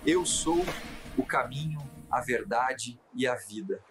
Eu sou o caminho, a verdade e a vida.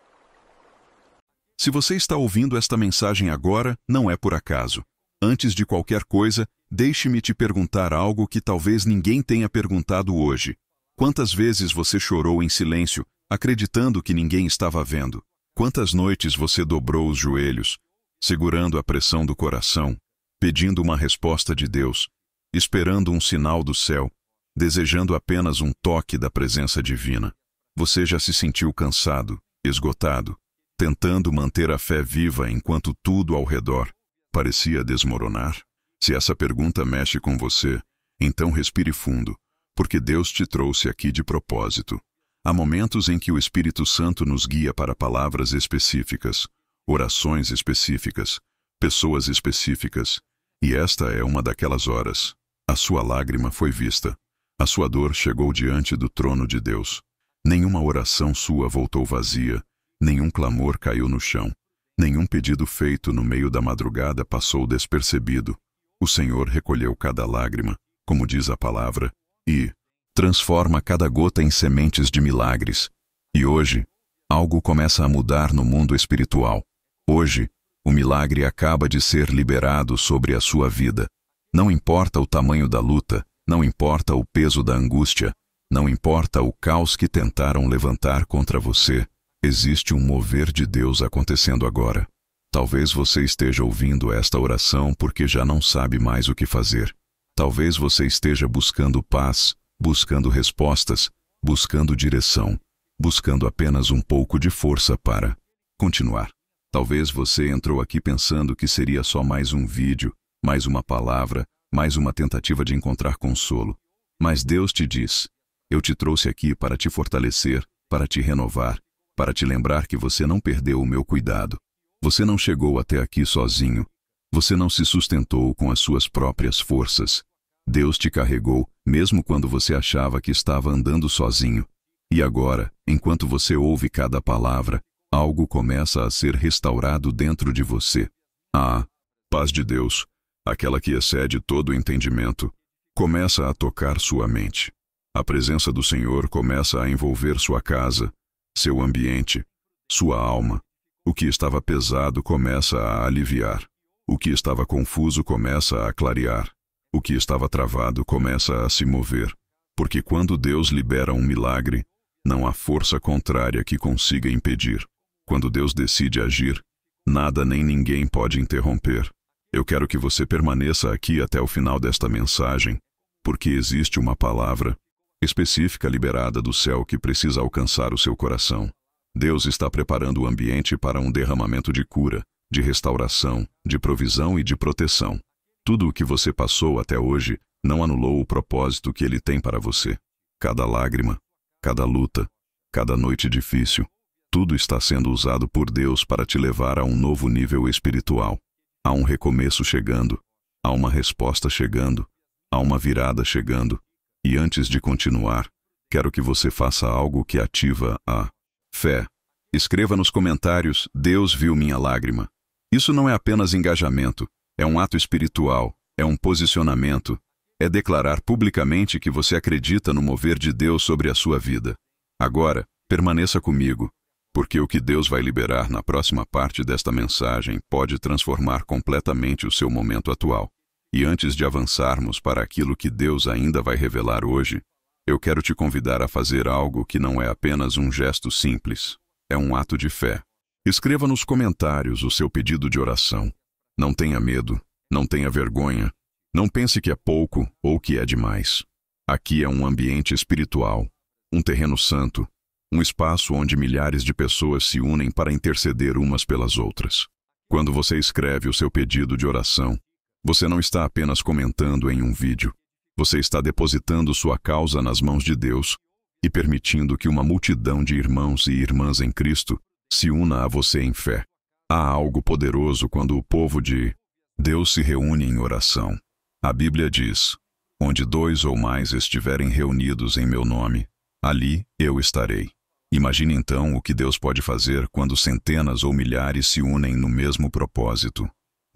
Se você está ouvindo esta mensagem agora, não é por acaso. Antes de qualquer coisa, deixe-me te perguntar algo que talvez ninguém tenha perguntado hoje. Quantas vezes você chorou em silêncio, acreditando que ninguém estava vendo? Quantas noites você dobrou os joelhos, segurando a pressão do coração, pedindo uma resposta de Deus, esperando um sinal do céu, desejando apenas um toque da presença divina? Você já se sentiu cansado, esgotado, tentando manter a fé viva enquanto tudo ao redor parecia desmoronar? Se essa pergunta mexe com você, então respire fundo, porque Deus te trouxe aqui de propósito. Há momentos em que o Espírito Santo nos guia para palavras específicas, orações específicas, pessoas específicas, e esta é uma daquelas horas. A sua lágrima foi vista. A sua dor chegou diante do trono de Deus. Nenhuma oração sua voltou vazia, nenhum clamor caiu no chão, nenhum pedido feito no meio da madrugada passou despercebido. O Senhor recolheu cada lágrima, como diz a palavra, e transforma cada gota em sementes de milagres. E hoje, algo começa a mudar no mundo espiritual. Hoje, o milagre acaba de ser liberado sobre a sua vida. Não importa o tamanho da luta, não importa o peso da angústia, não importa o caos que tentaram levantar contra você, existe um mover de Deus acontecendo agora. Talvez você esteja ouvindo esta oração porque já não sabe mais o que fazer. Talvez você esteja buscando paz, buscando respostas, buscando direção, buscando apenas um pouco de força para continuar. Talvez você entrou aqui pensando que seria só mais um vídeo, mais uma palavra, mais uma tentativa de encontrar consolo. Mas Deus te diz: eu te trouxe aqui para te fortalecer, para te renovar, para te lembrar que você não perdeu o meu cuidado. Você não chegou até aqui sozinho. Você não se sustentou com as suas próprias forças. Deus te carregou, mesmo quando você achava que estava andando sozinho. E agora, enquanto você ouve cada palavra, algo começa a ser restaurado dentro de você. A paz de Deus, aquela que excede todo o entendimento, começa a tocar sua mente. A presença do Senhor começa a envolver sua casa, seu ambiente, sua alma. O que estava pesado começa a aliviar. O que estava confuso começa a clarear. O que estava travado começa a se mover. Porque quando Deus libera um milagre, não há força contrária que consiga impedir. Quando Deus decide agir, nada nem ninguém pode interromper. Eu quero que você permaneça aqui até o final desta mensagem, porque existe uma palavra específica liberada do céu que precisa alcançar o seu coração. Deus está preparando o ambiente para um derramamento de cura, de restauração, de provisão e de proteção. Tudo o que você passou até hoje não anulou o propósito que Ele tem para você. Cada lágrima, cada luta, cada noite difícil, tudo está sendo usado por Deus para te levar a um novo nível espiritual. Há um recomeço chegando, há uma resposta chegando, há uma virada chegando. E antes de continuar, quero que você faça algo que ativa a fé. Escreva nos comentários: Deus viu minha lágrima. Isso não é apenas engajamento, é um ato espiritual, é um posicionamento, é declarar publicamente que você acredita no mover de Deus sobre a sua vida. Agora, permaneça comigo, porque o que Deus vai liberar na próxima parte desta mensagem pode transformar completamente o seu momento atual. E antes de avançarmos para aquilo que Deus ainda vai revelar hoje, eu quero te convidar a fazer algo que não é apenas um gesto simples, é um ato de fé. Escreva nos comentários o seu pedido de oração. Não tenha medo, não tenha vergonha, não pense que é pouco ou que é demais. Aqui é um ambiente espiritual, um terreno santo, um espaço onde milhares de pessoas se unem para interceder umas pelas outras. Quando você escreve o seu pedido de oração, você não está apenas comentando em um vídeo. Você está depositando sua causa nas mãos de Deus e permitindo que uma multidão de irmãos e irmãs em Cristo se una a você em fé. Há algo poderoso quando o povo de Deus se reúne em oração. A Bíblia diz: onde 2 ou mais estiverem reunidos em meu nome, ali eu estarei. Imagine então o que Deus pode fazer quando centenas ou milhares se unem no mesmo propósito.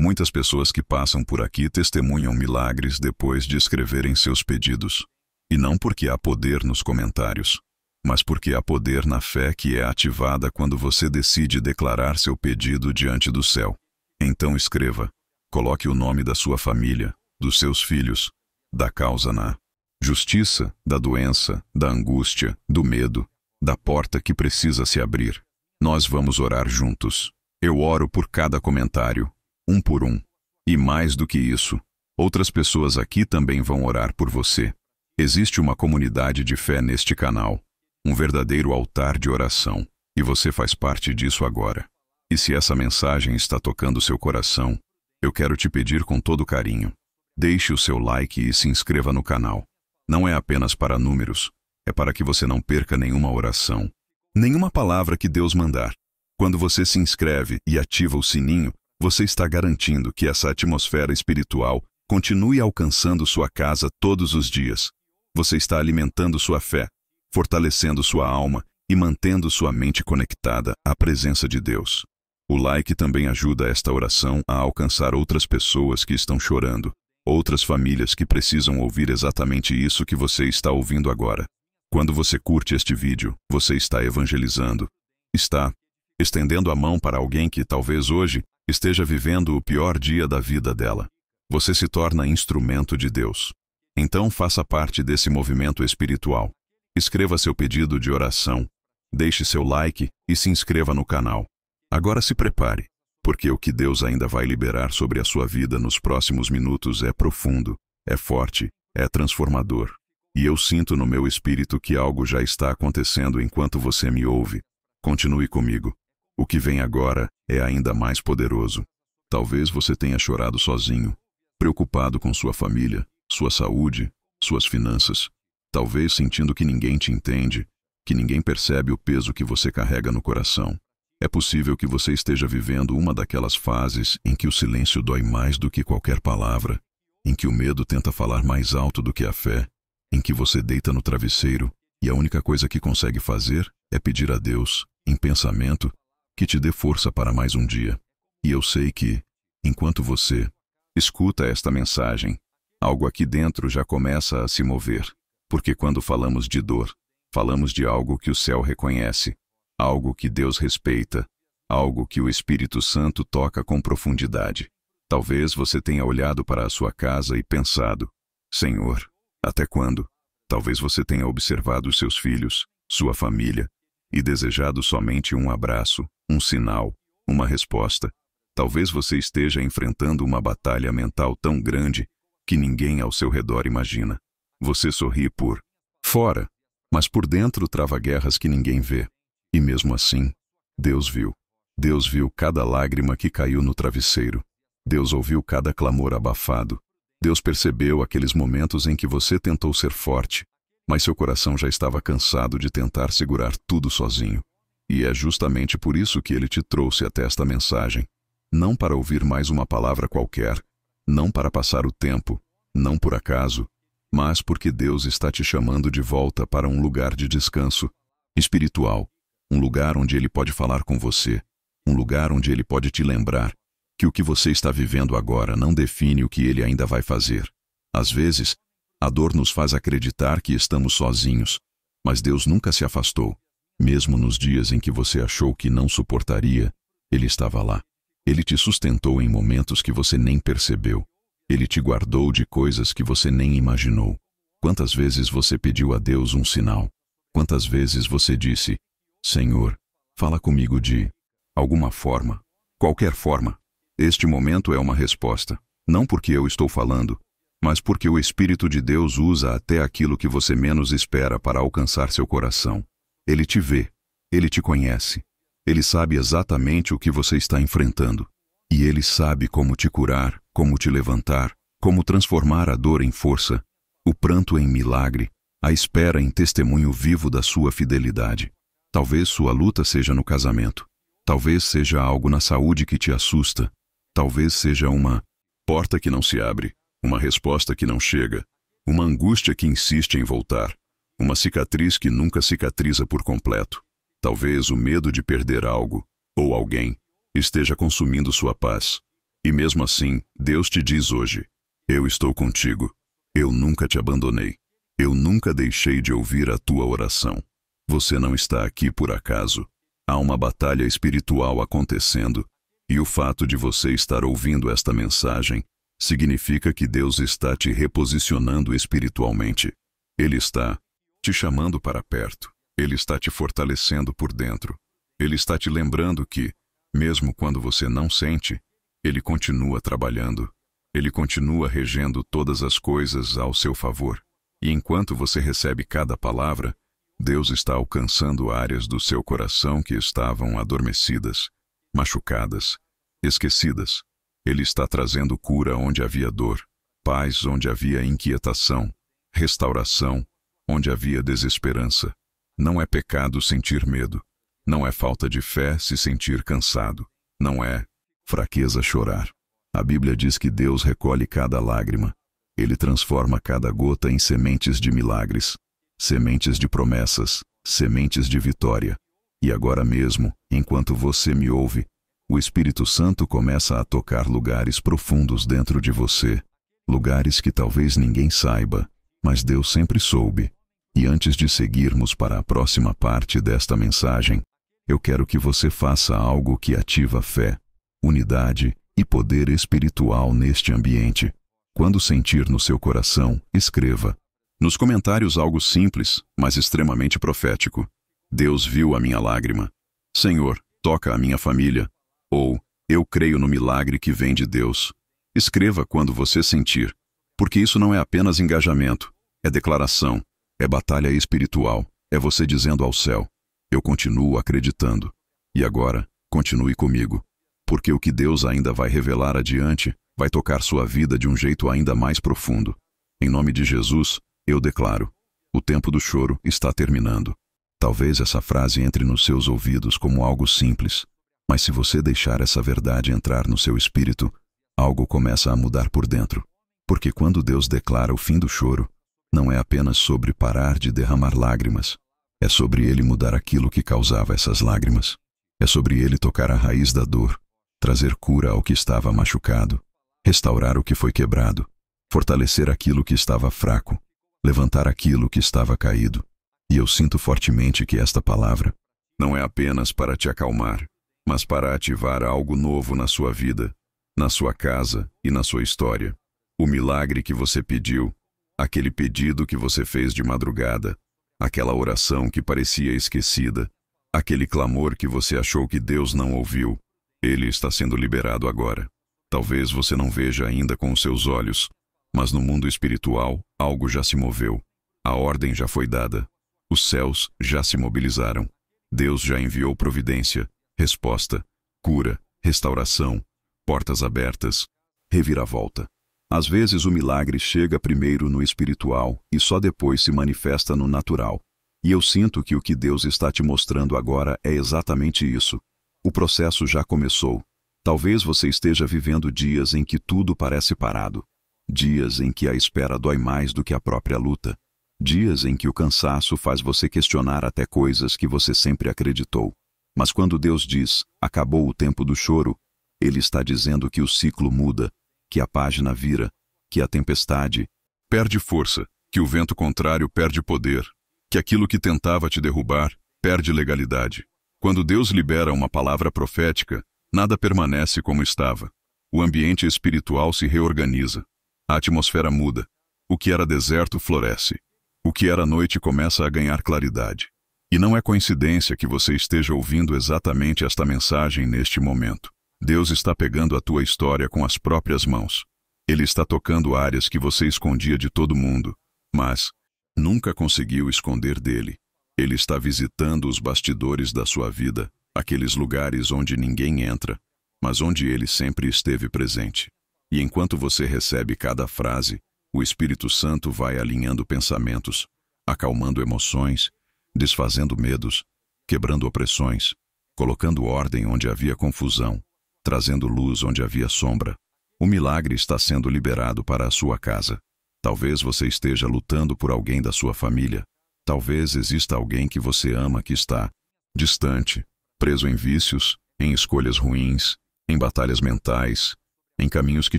Muitas pessoas que passam por aqui testemunham milagres depois de escreverem seus pedidos. E não porque há poder nos comentários, mas porque há poder na fé que é ativada quando você decide declarar seu pedido diante do céu. Então escreva, coloque o nome da sua família, dos seus filhos, da causa na justiça, da doença, da angústia, do medo, da porta que precisa se abrir. Nós vamos orar juntos. Eu oro por cada comentário, um por um. E mais do que isso, outras pessoas aqui também vão orar por você. Existe uma comunidade de fé neste canal, um verdadeiro altar de oração, e você faz parte disso agora. E se essa mensagem está tocando seu coração, eu quero te pedir com todo carinho, deixe o seu like e se inscreva no canal. Não é apenas para números, é para que você não perca nenhuma oração, nenhuma palavra que Deus mandar. Quando você se inscreve e ativa o sininho, você está garantindo que essa atmosfera espiritual continue alcançando sua casa todos os dias. Você está alimentando sua fé, fortalecendo sua alma e mantendo sua mente conectada à presença de Deus. O like também ajuda esta oração a alcançar outras pessoas que estão chorando, outras famílias que precisam ouvir exatamente isso que você está ouvindo agora. Quando você curte este vídeo, você está evangelizando, está estendendo a mão para alguém que talvez hoje esteja vivendo o pior dia da vida dela. Você se torna instrumento de Deus. Então faça parte desse movimento espiritual. Escreva seu pedido de oração, deixe seu like e se inscreva no canal. Agora se prepare, porque o que Deus ainda vai liberar sobre a sua vida nos próximos minutos é profundo, é forte, é transformador. E eu sinto no meu espírito que algo já está acontecendo enquanto você me ouve. Continue comigo. O que vem agora é ainda mais poderoso. Talvez você tenha chorado sozinho, preocupado com sua família, sua saúde, suas finanças. Talvez sentindo que ninguém te entende, que ninguém percebe o peso que você carrega no coração. É possível que você esteja vivendo uma daquelas fases em que o silêncio dói mais do que qualquer palavra, em que o medo tenta falar mais alto do que a fé, em que você deita no travesseiro e a única coisa que consegue fazer é pedir a Deus, em pensamento, que te dê força para mais um dia. E eu sei que, enquanto você escuta esta mensagem, algo aqui dentro já começa a se mover, porque quando falamos de dor, falamos de algo que o céu reconhece, algo que Deus respeita, algo que o Espírito Santo toca com profundidade. Talvez você tenha olhado para a sua casa e pensado, Senhor, até quando? Talvez você tenha observado seus filhos, sua família, e desejado somente um abraço, um sinal, uma resposta. Talvez você esteja enfrentando uma batalha mental tão grande que ninguém ao seu redor imagina. Você sorri por fora, mas por dentro trava guerras que ninguém vê. E mesmo assim, Deus viu. Deus viu cada lágrima que caiu no travesseiro. Deus ouviu cada clamor abafado. Deus percebeu aqueles momentos em que você tentou ser forte, mas seu coração já estava cansado de tentar segurar tudo sozinho. E é justamente por isso que Ele te trouxe até esta mensagem. Não para ouvir mais uma palavra qualquer, não para passar o tempo, não por acaso, mas porque Deus está te chamando de volta para um lugar de descanso espiritual, um lugar onde Ele pode falar com você, um lugar onde Ele pode te lembrar que o que você está vivendo agora não define o que Ele ainda vai fazer. Às vezes, a dor nos faz acreditar que estamos sozinhos, mas Deus nunca se afastou. Mesmo nos dias em que você achou que não suportaria, Ele estava lá. Ele te sustentou em momentos que você nem percebeu. Ele te guardou de coisas que você nem imaginou. Quantas vezes você pediu a Deus um sinal? Quantas vezes você disse, Senhor, fala comigo de alguma forma, qualquer forma. Este momento é uma resposta, não porque eu estou falando, mas porque o Espírito de Deus usa até aquilo que você menos espera para alcançar seu coração. Ele te vê, Ele te conhece, Ele sabe exatamente o que você está enfrentando. E Ele sabe como te curar, como te levantar, como transformar a dor em força, o pranto em milagre, a espera em testemunho vivo da sua fidelidade. Talvez sua luta seja no casamento. Talvez seja algo na saúde que te assusta. Talvez seja uma porta que não se abre, uma resposta que não chega, uma angústia que insiste em voltar, uma cicatriz que nunca cicatriza por completo. Talvez o medo de perder algo, ou alguém, esteja consumindo sua paz. E mesmo assim, Deus te diz hoje, eu estou contigo, eu nunca te abandonei, eu Eu nunca deixei de ouvir a tua oração. Você não está aqui por acaso. Há uma batalha espiritual acontecendo, e o fato de você estar ouvindo esta mensagem significa que Deus está te reposicionando espiritualmente. Ele está te chamando para perto. Ele está te fortalecendo por dentro. Ele está te lembrando que, mesmo quando você não sente, Ele continua trabalhando. Ele continua regendo todas as coisas ao seu favor. E enquanto você recebe cada palavra, Deus está alcançando áreas do seu coração que estavam adormecidas, machucadas, esquecidas. Ele está trazendo cura onde havia dor, paz onde havia inquietação, restauração onde havia desesperança. Não é pecado sentir medo. Não é falta de fé se sentir cansado. Não é fraqueza chorar. A Bíblia diz que Deus recolhe cada lágrima. Ele transforma cada gota em sementes de milagres, sementes de promessas, sementes de vitória. E agora mesmo, enquanto você me ouve, o Espírito Santo começa a tocar lugares profundos dentro de você, lugares que talvez ninguém saiba, mas Deus sempre soube. E antes de seguirmos para a próxima parte desta mensagem, eu quero que você faça algo que ativa fé, unidade e poder espiritual neste ambiente. Quando sentir no seu coração, escreva nos comentários algo simples, mas extremamente profético. Deus viu a minha lágrima. Senhor, toca a minha família. Ou, eu creio no milagre que vem de Deus. Escreva quando você sentir, porque isso não é apenas engajamento, é declaração, é batalha espiritual, é você dizendo ao céu, eu continuo acreditando. E agora, continue comigo, porque o que Deus ainda vai revelar adiante vai tocar sua vida de um jeito ainda mais profundo. Em nome de Jesus, eu declaro, o tempo do choro está terminando. Talvez essa frase entre nos seus ouvidos como algo simples, mas se você deixar essa verdade entrar no seu espírito, algo começa a mudar por dentro. Porque quando Deus declara o fim do choro, não é apenas sobre parar de derramar lágrimas, é sobre Ele mudar aquilo que causava essas lágrimas. É sobre Ele tocar a raiz da dor, trazer cura ao que estava machucado, restaurar o que foi quebrado, fortalecer aquilo que estava fraco, levantar aquilo que estava caído. E eu sinto fortemente que esta palavra não é apenas para te acalmar, mas para ativar algo novo na sua vida, na sua casa e na sua história. O milagre que você pediu, aquele pedido que você fez de madrugada, aquela oração que parecia esquecida, aquele clamor que você achou que Deus não ouviu, ele está sendo liberado agora. Talvez você não veja ainda com os seus olhos, mas no mundo espiritual algo já se moveu. A ordem já foi dada. Os céus já se mobilizaram. Deus já enviou providência, resposta, cura, restauração, portas abertas, reviravolta. Às vezes o milagre chega primeiro no espiritual e só depois se manifesta no natural. E eu sinto que o que Deus está te mostrando agora é exatamente isso. O processo já começou. Talvez você esteja vivendo dias em que tudo parece parado. Dias em que a espera dói mais do que a própria luta. Dias em que o cansaço faz você questionar até coisas que você sempre acreditou. Mas quando Deus diz, acabou o tempo do choro, Ele está dizendo que o ciclo muda, que a página vira, que a tempestade perde força, que o vento contrário perde poder, que aquilo que tentava te derrubar perde legalidade. Quando Deus libera uma palavra profética, nada permanece como estava. O ambiente espiritual se reorganiza. A atmosfera muda. O que era deserto floresce. O que era noite começa a ganhar claridade. E não é coincidência que você esteja ouvindo exatamente esta mensagem neste momento. Deus está pegando a tua história com as próprias mãos. Ele está tocando áreas que você escondia de todo mundo, mas nunca conseguiu esconder dele. Ele está visitando os bastidores da sua vida, aqueles lugares onde ninguém entra, mas onde ele sempre esteve presente. E enquanto você recebe cada frase, o Espírito Santo vai alinhando pensamentos, acalmando emoções, desfazendo medos, quebrando opressões, colocando ordem onde havia confusão, trazendo luz onde havia sombra. O milagre está sendo liberado para a sua casa. Talvez você esteja lutando por alguém da sua família. Talvez exista alguém que você ama que está distante, preso em vícios, em escolhas ruins, em batalhas mentais, em caminhos que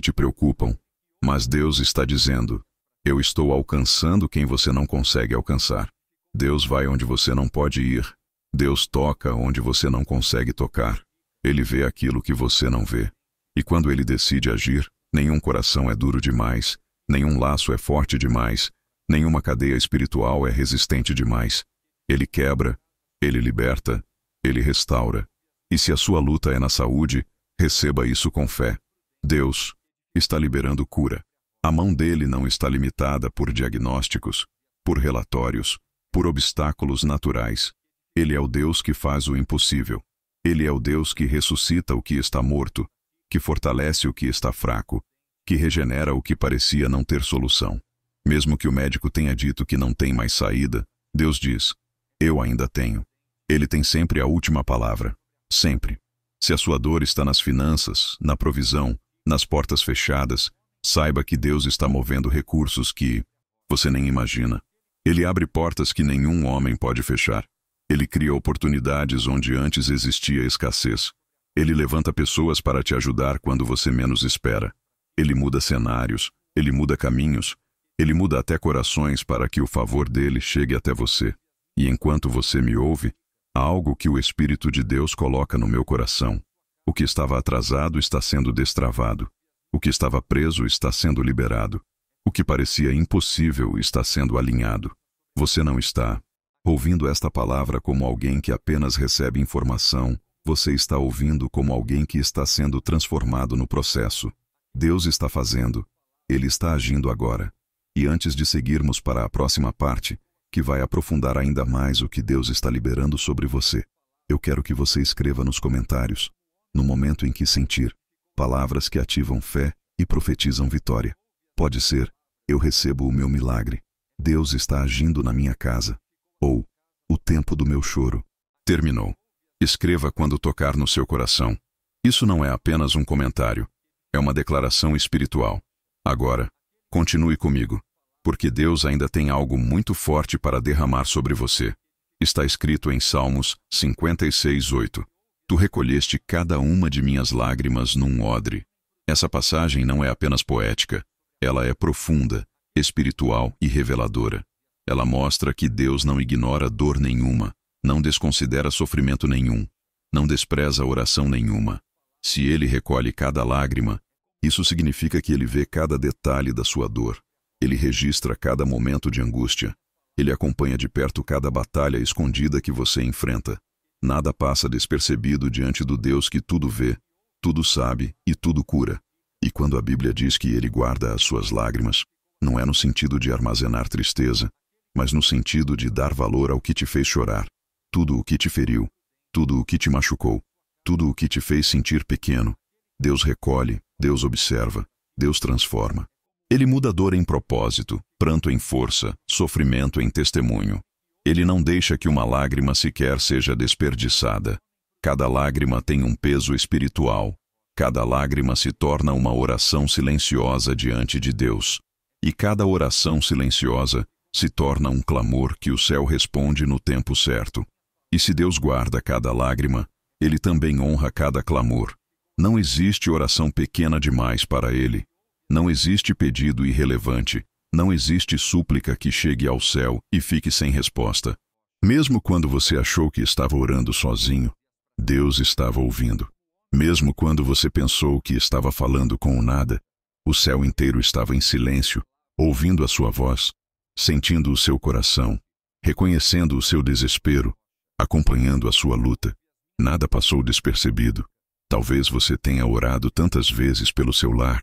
te preocupam. Mas Deus está dizendo, Eu estou alcançando quem você não consegue alcançar. Deus vai onde você não pode ir. Deus toca onde você não consegue tocar. Ele vê aquilo que você não vê. E quando ele decide agir, nenhum coração é duro demais, nenhum laço é forte demais, nenhuma cadeia espiritual é resistente demais. Ele quebra, ele liberta, ele restaura. E se a sua luta é na saúde, receba isso com fé. Deus está liberando cura. A mão dele não está limitada por diagnósticos, por relatórios, por obstáculos naturais. Ele é o Deus que faz o impossível. Ele é o Deus que ressuscita o que está morto, que fortalece o que está fraco, que regenera o que parecia não ter solução. Mesmo que o médico tenha dito que não tem mais saída, Deus diz: eu ainda tenho. Ele tem sempre a última palavra. Sempre. Se a sua dor está nas finanças, na provisão, nas portas fechadas, saiba que Deus está movendo recursos que você nem imagina. Ele abre portas que nenhum homem pode fechar. Ele cria oportunidades onde antes existia escassez. Ele levanta pessoas para te ajudar quando você menos espera. Ele muda cenários, ele muda caminhos, ele muda até corações para que o favor dele chegue até você. E enquanto você me ouve, há algo que o Espírito de Deus coloca no meu coração. O que estava atrasado está sendo destravado. O que estava preso está sendo liberado. O que parecia impossível está sendo alinhado. Você não está ouvindo esta palavra como alguém que apenas recebe informação. Você está ouvindo como alguém que está sendo transformado no processo. Deus está fazendo. Ele está agindo agora. E antes de seguirmos para a próxima parte, que vai aprofundar ainda mais o que Deus está liberando sobre você, eu quero que você escreva nos comentários, no momento em que sentir, palavras que ativam fé e profetizam vitória. Pode ser: eu recebo o meu milagre. Deus está agindo na minha casa. Ou: o tempo do meu choro terminou. Escreva quando tocar no seu coração. Isso não é apenas um comentário. É uma declaração espiritual. Agora, continue comigo, porque Deus ainda tem algo muito forte para derramar sobre você. Está escrito em Salmos 56:8. Tu recolheste cada uma de minhas lágrimas num odre. Essa passagem não é apenas poética. Ela é profunda, espiritual e reveladora. Ela mostra que Deus não ignora dor nenhuma, não desconsidera sofrimento nenhum, não despreza oração nenhuma. Se Ele recolhe cada lágrima, isso significa que Ele vê cada detalhe da sua dor. Ele registra cada momento de angústia. Ele acompanha de perto cada batalha escondida que você enfrenta. Nada passa despercebido diante do Deus que tudo vê, tudo sabe e tudo cura. E quando a Bíblia diz que Ele guarda as suas lágrimas, não é no sentido de armazenar tristeza, mas no sentido de dar valor ao que te fez chorar, tudo o que te feriu, tudo o que te machucou, tudo o que te fez sentir pequeno. Deus recolhe, Deus observa, Deus transforma. Ele muda dor em propósito, pranto em força, sofrimento em testemunho. Ele não deixa que uma lágrima sequer seja desperdiçada. Cada lágrima tem um peso espiritual. Cada lágrima se torna uma oração silenciosa diante de Deus. E cada oração silenciosa se torna um clamor que o céu responde no tempo certo. E se Deus guarda cada lágrima, Ele também honra cada clamor. Não existe oração pequena demais para Ele. Não existe pedido irrelevante. Não existe súplica que chegue ao céu e fique sem resposta. Mesmo quando você achou que estava orando sozinho, Deus estava ouvindo. Mesmo quando você pensou que estava falando com o nada, o céu inteiro estava em silêncio, ouvindo a sua voz, sentindo o seu coração, reconhecendo o seu desespero, acompanhando a sua luta. Nada passou despercebido. Talvez você tenha orado tantas vezes pelo seu lar,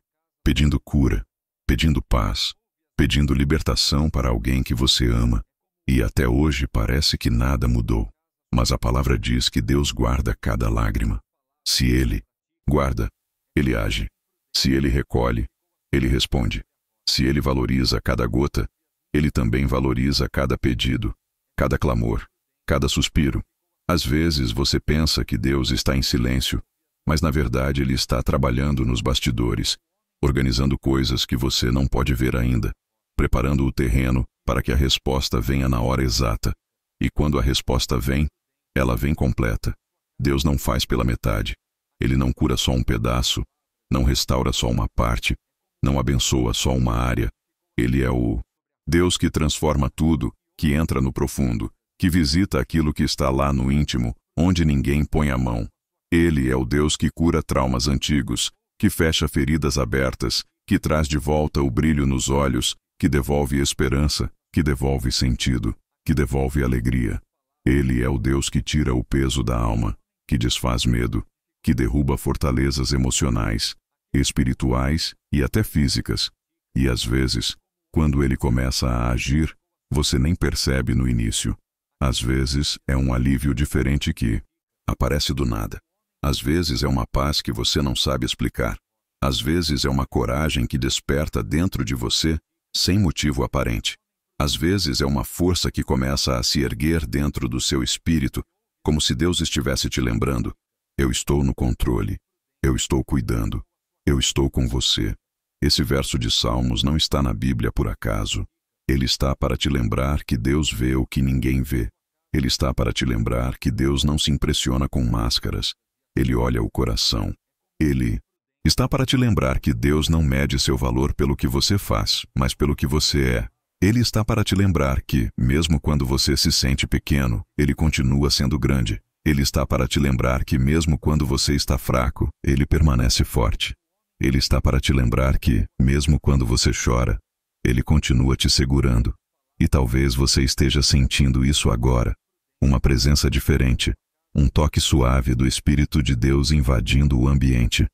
pedindo cura, pedindo paz, pedindo libertação para alguém que você ama, e até hoje parece que nada mudou. Mas a palavra diz que Deus guarda cada lágrima. Se Ele guarda, Ele age. Se Ele recolhe, Ele responde. Se Ele valoriza cada gota, Ele também valoriza cada pedido, cada clamor, cada suspiro. Às vezes você pensa que Deus está em silêncio, mas na verdade Ele está trabalhando nos bastidores, organizando coisas que você não pode ver ainda, preparando o terreno para que a resposta venha na hora exata. E quando a resposta vem, ela vem completa. Deus não faz pela metade. Ele não cura só um pedaço, não restaura só uma parte, não abençoa só uma área. Ele é o Deus que transforma tudo, que entra no profundo, que visita aquilo que está lá no íntimo, onde ninguém põe a mão. Ele é o Deus que cura traumas antigos, que fecha feridas abertas, que traz de volta o brilho nos olhos, que devolve esperança, que devolve sentido, que devolve alegria. Ele é o Deus que tira o peso da alma, que desfaz medo, que derruba fortalezas emocionais, espirituais e até físicas. E às vezes, quando ele começa a agir, você nem percebe no início. Às vezes é um alívio diferente que aparece do nada. Às vezes é uma paz que você não sabe explicar. Às vezes é uma coragem que desperta dentro de você sem motivo aparente. Às vezes é uma força que começa a se erguer dentro do seu espírito, como se Deus estivesse te lembrando: eu estou no controle, eu estou cuidando, eu estou com você. Esse verso de Salmos não está na Bíblia por acaso. Ele está para te lembrar que Deus vê o que ninguém vê. Ele está para te lembrar que Deus não se impressiona com máscaras. Ele olha o coração. Ele está para te lembrar que Deus não mede seu valor pelo que você faz, mas pelo que você é. Ele está para te lembrar que, mesmo quando você se sente pequeno, Ele continua sendo grande. Ele está para te lembrar que, mesmo quando você está fraco, Ele permanece forte. Ele está para te lembrar que, mesmo quando você chora, Ele continua te segurando. E talvez você esteja sentindo isso agora. Uma presença diferente. Um toque suave do Espírito de Deus invadindo o ambiente.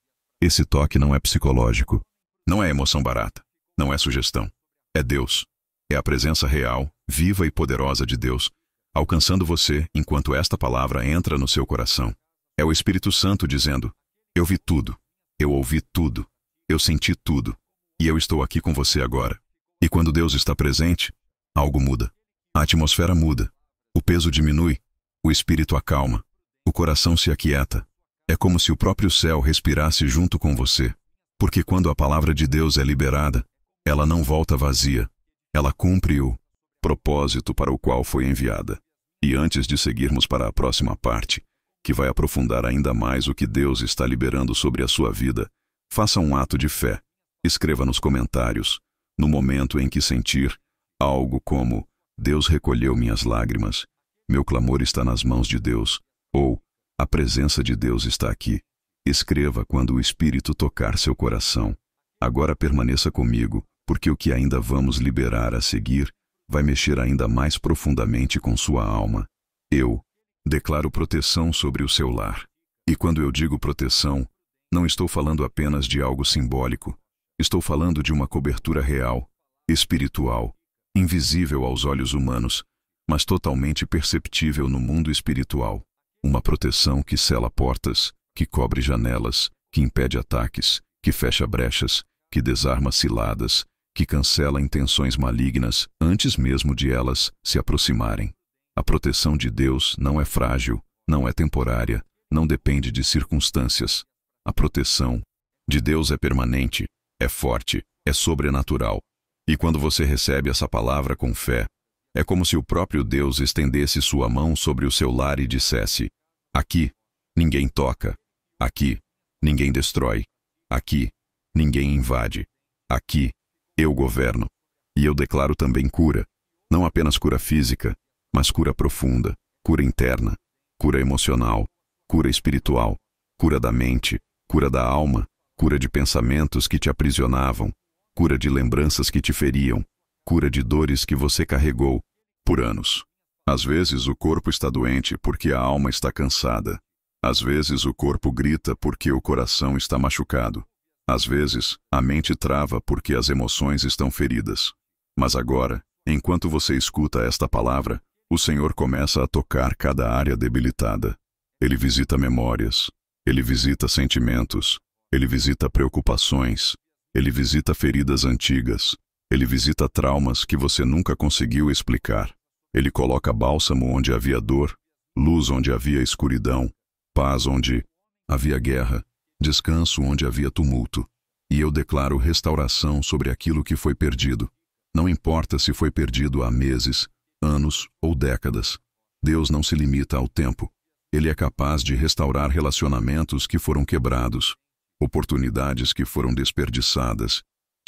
Esse toque não é psicológico. Não é emoção barata. Não é sugestão. É Deus. É a presença real, viva e poderosa de Deus, alcançando você enquanto esta palavra entra no seu coração. É o Espírito Santo dizendo: eu vi tudo, eu ouvi tudo, eu senti tudo, e eu estou aqui com você agora. E quando Deus está presente, algo muda. A atmosfera muda, o peso diminui, o espírito acalma, o coração se aquieta. É como se o próprio céu respirasse junto com você, porque quando a palavra de Deus é liberada, ela não volta vazia. Ela cumpre o propósito para o qual foi enviada. E antes de seguirmos para a próxima parte, que vai aprofundar ainda mais o que Deus está liberando sobre a sua vida, faça um ato de fé. Escreva nos comentários, no momento em que sentir algo como: Deus recolheu minhas lágrimas, meu clamor está nas mãos de Deus, ou a presença de Deus está aqui. Escreva quando o Espírito tocar seu coração. Agora permaneça comigo, porque o que ainda vamos liberar a seguir vai mexer ainda mais profundamente com sua alma. Eu declaro proteção sobre o seu lar. E quando eu digo proteção, não estou falando apenas de algo simbólico. Estou falando de uma cobertura real, espiritual, invisível aos olhos humanos, mas totalmente perceptível no mundo espiritual. Uma proteção que cela portas, que cobre janelas, que impede ataques, que fecha brechas, que desarma ciladas, que cancela intenções malignas antes mesmo de elas se aproximarem. A proteção de Deus não é frágil, não é temporária, não depende de circunstâncias. A proteção de Deus é permanente, é forte, é sobrenatural. E quando você recebe essa palavra com fé, é como se o próprio Deus estendesse sua mão sobre o seu lar e dissesse: aqui, ninguém toca. Aqui, ninguém destrói. Aqui, ninguém invade. Aqui, eu governo. E eu declaro também cura. Não apenas cura física, mas cura profunda, cura interna, cura emocional, cura espiritual, cura da mente, cura da alma, cura de pensamentos que te aprisionavam, cura de lembranças que te feriam, cura de dores que você carregou por anos. Às vezes o corpo está doente porque a alma está cansada. Às vezes o corpo grita porque o coração está machucado. Às vezes, a mente trava porque as emoções estão feridas. Mas agora, enquanto você escuta esta palavra, o Senhor começa a tocar cada área debilitada. Ele visita memórias, Ele visita sentimentos, Ele visita preocupações, Ele visita feridas antigas, Ele visita traumas que você nunca conseguiu explicar. Ele coloca bálsamo onde havia dor, luz onde havia escuridão, paz onde havia guerra, descanso onde havia tumulto. E eu declaro restauração sobre aquilo que foi perdido. Não importa se foi perdido há meses, anos ou décadas. Deus não se limita ao tempo. Ele é capaz de restaurar relacionamentos que foram quebrados, oportunidades que foram desperdiçadas,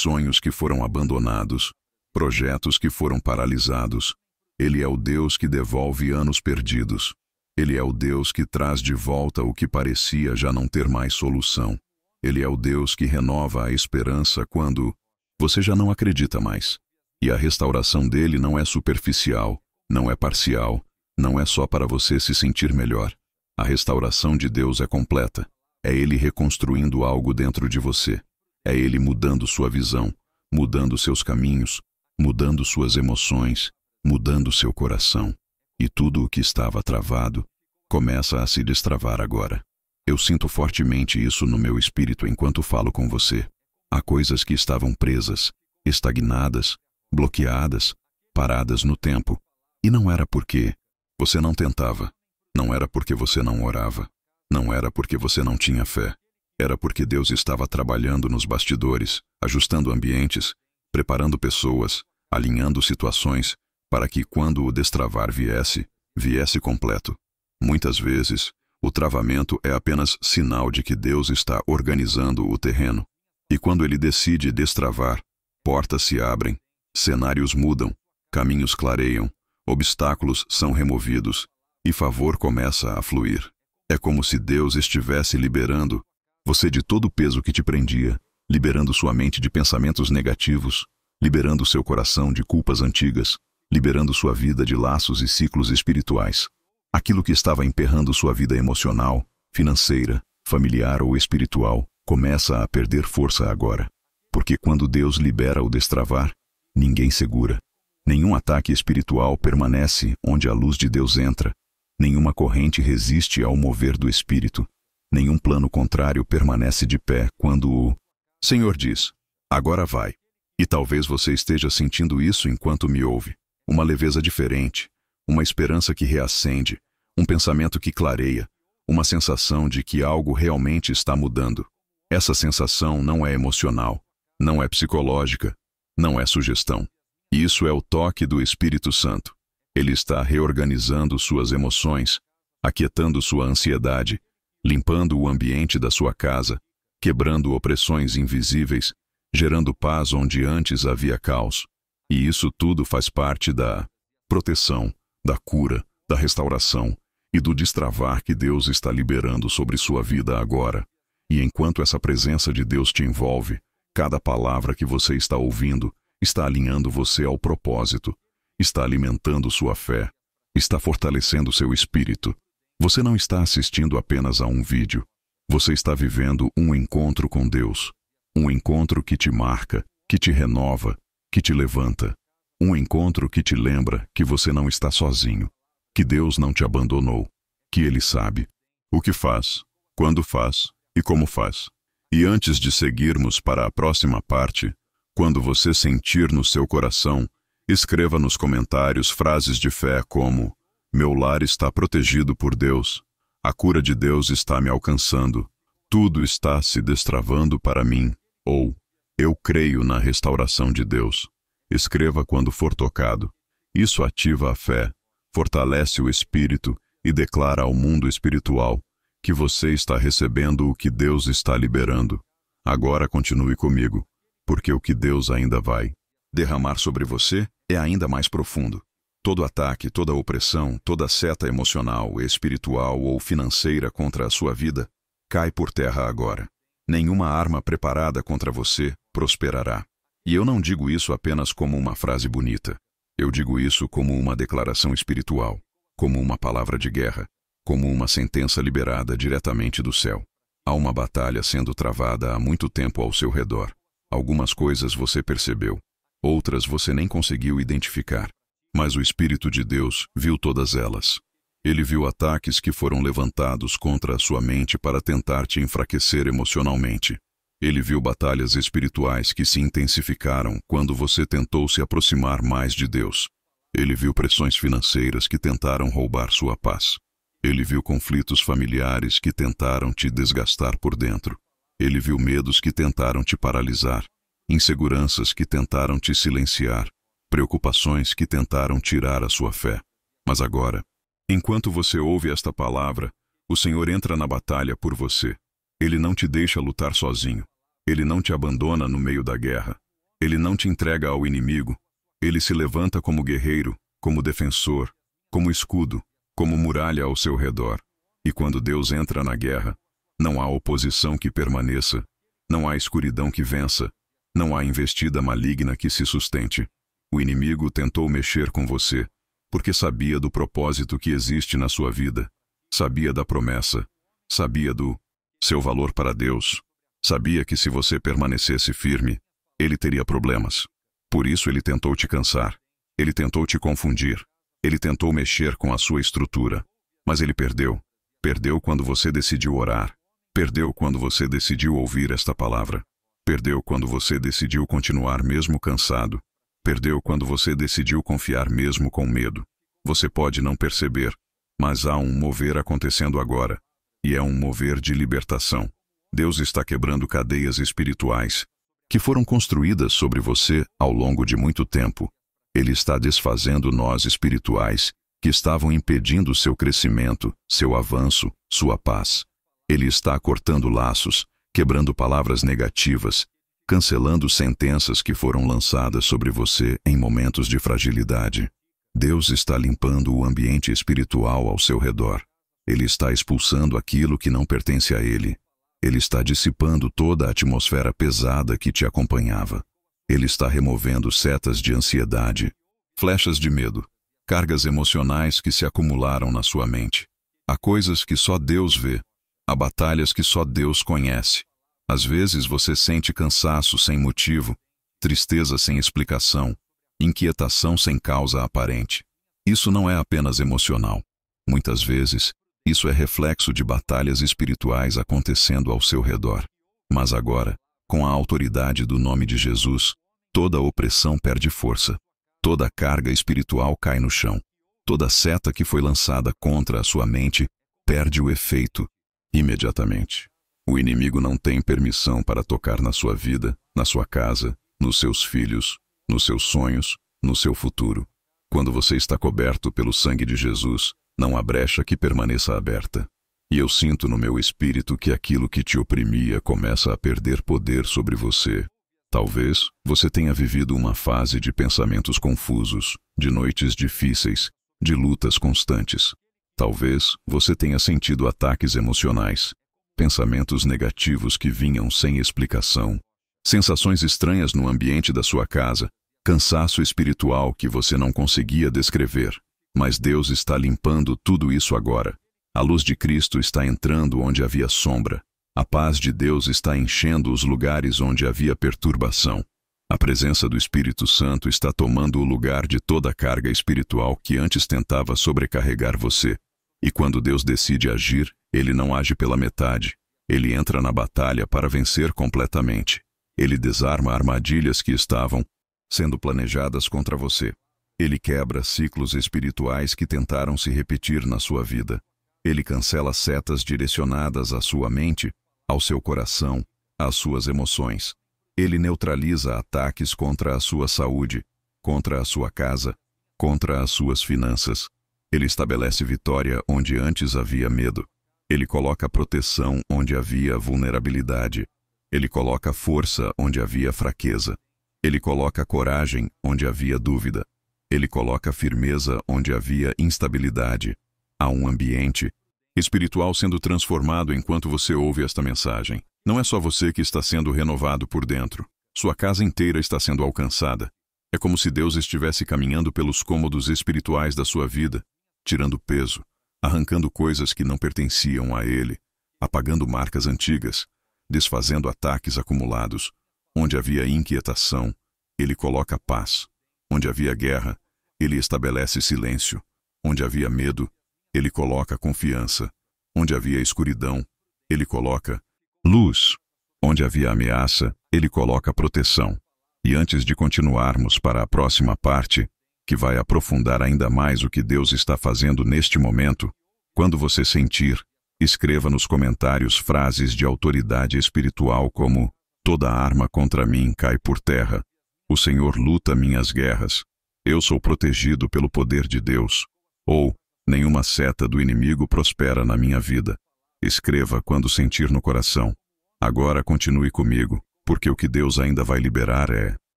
sonhos que foram abandonados, projetos que foram paralisados. Ele é o Deus que devolve anos perdidos. Ele é o Deus que traz de volta o que parecia já não ter mais solução. Ele é o Deus que renova a esperança quando você já não acredita mais. E a restauração dele não é superficial, não é parcial, não é só para você se sentir melhor. A restauração de Deus é completa. É Ele reconstruindo algo dentro de você. É Ele mudando sua visão, mudando seus caminhos, mudando suas emoções, mudando seu coração. E tudo o que estava travado começa a se destravar agora. Eu sinto fortemente isso no meu espírito enquanto falo com você. Há coisas que estavam presas, estagnadas, bloqueadas, paradas no tempo. E não era porque você não tentava, não era porque você não orava, não era porque você não tinha fé. Era porque Deus estava trabalhando nos bastidores, ajustando ambientes, preparando pessoas, alinhando situações, para que quando o destravar viesse completo. Muitas vezes, o travamento é apenas sinal de que Deus está organizando o terreno. E quando Ele decide destravar, portas se abrem, cenários mudam, caminhos clareiam, obstáculos são removidos, e favor começa a fluir. É como se Deus estivesse liberando você de todo o peso que te prendia, liberando sua mente de pensamentos negativos, liberando seu coração de culpas antigas, liberando sua vida de laços e ciclos espirituais. Aquilo que estava emperrando sua vida emocional, financeira, familiar ou espiritual, começa a perder força agora. Porque quando Deus libera o destravar, ninguém segura. Nenhum ataque espiritual permanece onde a luz de Deus entra. Nenhuma corrente resiste ao mover do Espírito. Nenhum plano contrário permanece de pé quando o Senhor diz, agora vai. E talvez você esteja sentindo isso enquanto me ouve. Uma leveza diferente, uma esperança que reacende, um pensamento que clareia, uma sensação de que algo realmente está mudando. Essa sensação não é emocional, não é psicológica, não é sugestão. Isso é o toque do Espírito Santo. Ele está reorganizando suas emoções, aquietando sua ansiedade, limpando o ambiente da sua casa, quebrando opressões invisíveis, gerando paz onde antes havia caos. E isso tudo faz parte da proteção, da cura, da restauração e do destravar que Deus está liberando sobre sua vida agora. E enquanto essa presença de Deus te envolve, cada palavra que você está ouvindo está alinhando você ao propósito, está alimentando sua fé, está fortalecendo seu espírito. Você não está assistindo apenas a um vídeo. Você está vivendo um encontro com Deus. Um encontro que te marca, que te renova, que te levanta. Um encontro que te lembra que você não está sozinho, que Deus não te abandonou, que Ele sabe o que faz, quando faz e como faz. E antes de seguirmos para a próxima parte, quando você sentir no seu coração, escreva nos comentários frases de fé como: meu lar está protegido por Deus, a cura de Deus está me alcançando, tudo está se destravando para mim, ou eu creio na restauração de Deus. Escreva quando for tocado. Isso ativa a fé, fortalece o espírito e declara ao mundo espiritual que você está recebendo o que Deus está liberando. Agora continue comigo, porque o que Deus ainda vai derramar sobre você é ainda mais profundo. Todo ataque, toda opressão, toda seta emocional, espiritual ou financeira contra a sua vida cai por terra agora. Nenhuma arma preparada contra você prosperará. E eu não digo isso apenas como uma frase bonita. Eu digo isso como uma declaração espiritual, como uma palavra de guerra, como uma sentença liberada diretamente do céu. Há uma batalha sendo travada há muito tempo ao seu redor. Algumas coisas você percebeu, outras você nem conseguiu identificar. Mas o Espírito de Deus viu todas elas. Ele viu ataques que foram levantados contra a sua mente para tentar te enfraquecer emocionalmente. Ele viu batalhas espirituais que se intensificaram quando você tentou se aproximar mais de Deus. Ele viu pressões financeiras que tentaram roubar sua paz. Ele viu conflitos familiares que tentaram te desgastar por dentro. Ele viu medos que tentaram te paralisar, inseguranças que tentaram te silenciar, preocupações que tentaram tirar a sua fé. Mas agora, enquanto você ouve esta palavra, o Senhor entra na batalha por você. Ele não te deixa lutar sozinho. Ele não te abandona no meio da guerra. Ele não te entrega ao inimigo. Ele se levanta como guerreiro, como defensor, como escudo, como muralha ao seu redor. E quando Deus entra na guerra, não há oposição que permaneça, não há escuridão que vença, não há investida maligna que se sustente. O inimigo tentou mexer com você, porque sabia do propósito que existe na sua vida, sabia da promessa, sabia do seu valor para Deus, sabia que se você permanecesse firme, ele teria problemas. Por isso ele tentou te cansar, ele tentou te confundir, ele tentou mexer com a sua estrutura. Mas ele perdeu. Perdeu quando você decidiu orar. Perdeu quando você decidiu ouvir esta palavra. Perdeu quando você decidiu continuar mesmo cansado. Perdeu quando você decidiu confiar mesmo com medo. Você pode não perceber, mas há um mover acontecendo agora. E é um mover de libertação. Deus está quebrando cadeias espirituais que foram construídas sobre você ao longo de muito tempo. Ele está desfazendo nós espirituais que estavam impedindo seu crescimento, seu avanço, sua paz. Ele está cortando laços, quebrando palavras negativas, cancelando sentenças que foram lançadas sobre você em momentos de fragilidade. Deus está limpando o ambiente espiritual ao seu redor. Ele está expulsando aquilo que não pertence a ele. Ele está dissipando toda a atmosfera pesada que te acompanhava. Ele está removendo setas de ansiedade, flechas de medo, cargas emocionais que se acumularam na sua mente. Há coisas que só Deus vê. Há batalhas que só Deus conhece. Às vezes você sente cansaço sem motivo, tristeza sem explicação, inquietação sem causa aparente. Isso não é apenas emocional. Muitas vezes, isso é reflexo de batalhas espirituais acontecendo ao seu redor. Mas agora, com a autoridade do nome de Jesus, toda opressão perde força. Toda carga espiritual cai no chão. Toda seta que foi lançada contra a sua mente perde o efeito imediatamente. O inimigo não tem permissão para tocar na sua vida, na sua casa, nos seus filhos, nos seus sonhos, no seu futuro. Quando você está coberto pelo sangue de Jesus, não há brecha que permaneça aberta. E eu sinto no meu espírito que aquilo que te oprimia começa a perder poder sobre você. Talvez você tenha vivido uma fase de pensamentos confusos, de noites difíceis, de lutas constantes. Talvez você tenha sentido ataques emocionais, pensamentos negativos que vinham sem explicação, sensações estranhas no ambiente da sua casa, cansaço espiritual que você não conseguia descrever. Mas Deus está limpando tudo isso agora. A luz de Cristo está entrando onde havia sombra. A paz de Deus está enchendo os lugares onde havia perturbação. A presença do Espírito Santo está tomando o lugar de toda a carga espiritual que antes tentava sobrecarregar você. E quando Deus decide agir, Ele não age pela metade. Ele entra na batalha para vencer completamente. Ele desarma armadilhas que estavam sendo planejadas contra você. Ele quebra ciclos espirituais que tentaram se repetir na sua vida. Ele cancela setas direcionadas à sua mente, ao seu coração, às suas emoções. Ele neutraliza ataques contra a sua saúde, contra a sua casa, contra as suas finanças. Ele estabelece vitória onde antes havia medo. Ele coloca proteção onde havia vulnerabilidade. Ele coloca força onde havia fraqueza. Ele coloca coragem onde havia dúvida. Ele coloca firmeza onde havia instabilidade. Há um ambiente espiritual sendo transformado enquanto você ouve esta mensagem. Não é só você que está sendo renovado por dentro. Sua casa inteira está sendo alcançada. É como se Deus estivesse caminhando pelos cômodos espirituais da sua vida, tirando peso, arrancando coisas que não pertenciam a Ele, apagando marcas antigas, desfazendo ataques acumulados. Onde havia inquietação, Ele coloca paz. Onde havia guerra, Ele estabelece silêncio. Onde havia medo, Ele coloca confiança. Onde havia escuridão, Ele coloca luz. Onde havia ameaça, Ele coloca proteção. E antes de continuarmos para a próxima parte, que vai aprofundar ainda mais o que Deus está fazendo neste momento, quando você sentir, escreva nos comentários frases de autoridade espiritual como: toda arma contra mim cai por terra. O Senhor luta minhas guerras. Eu sou protegido pelo poder de Deus. Ou, nenhuma seta do inimigo prospera na minha vida. Escreva quando sentir no coração. Agora continue comigo, porque o que Deus ainda vai liberar é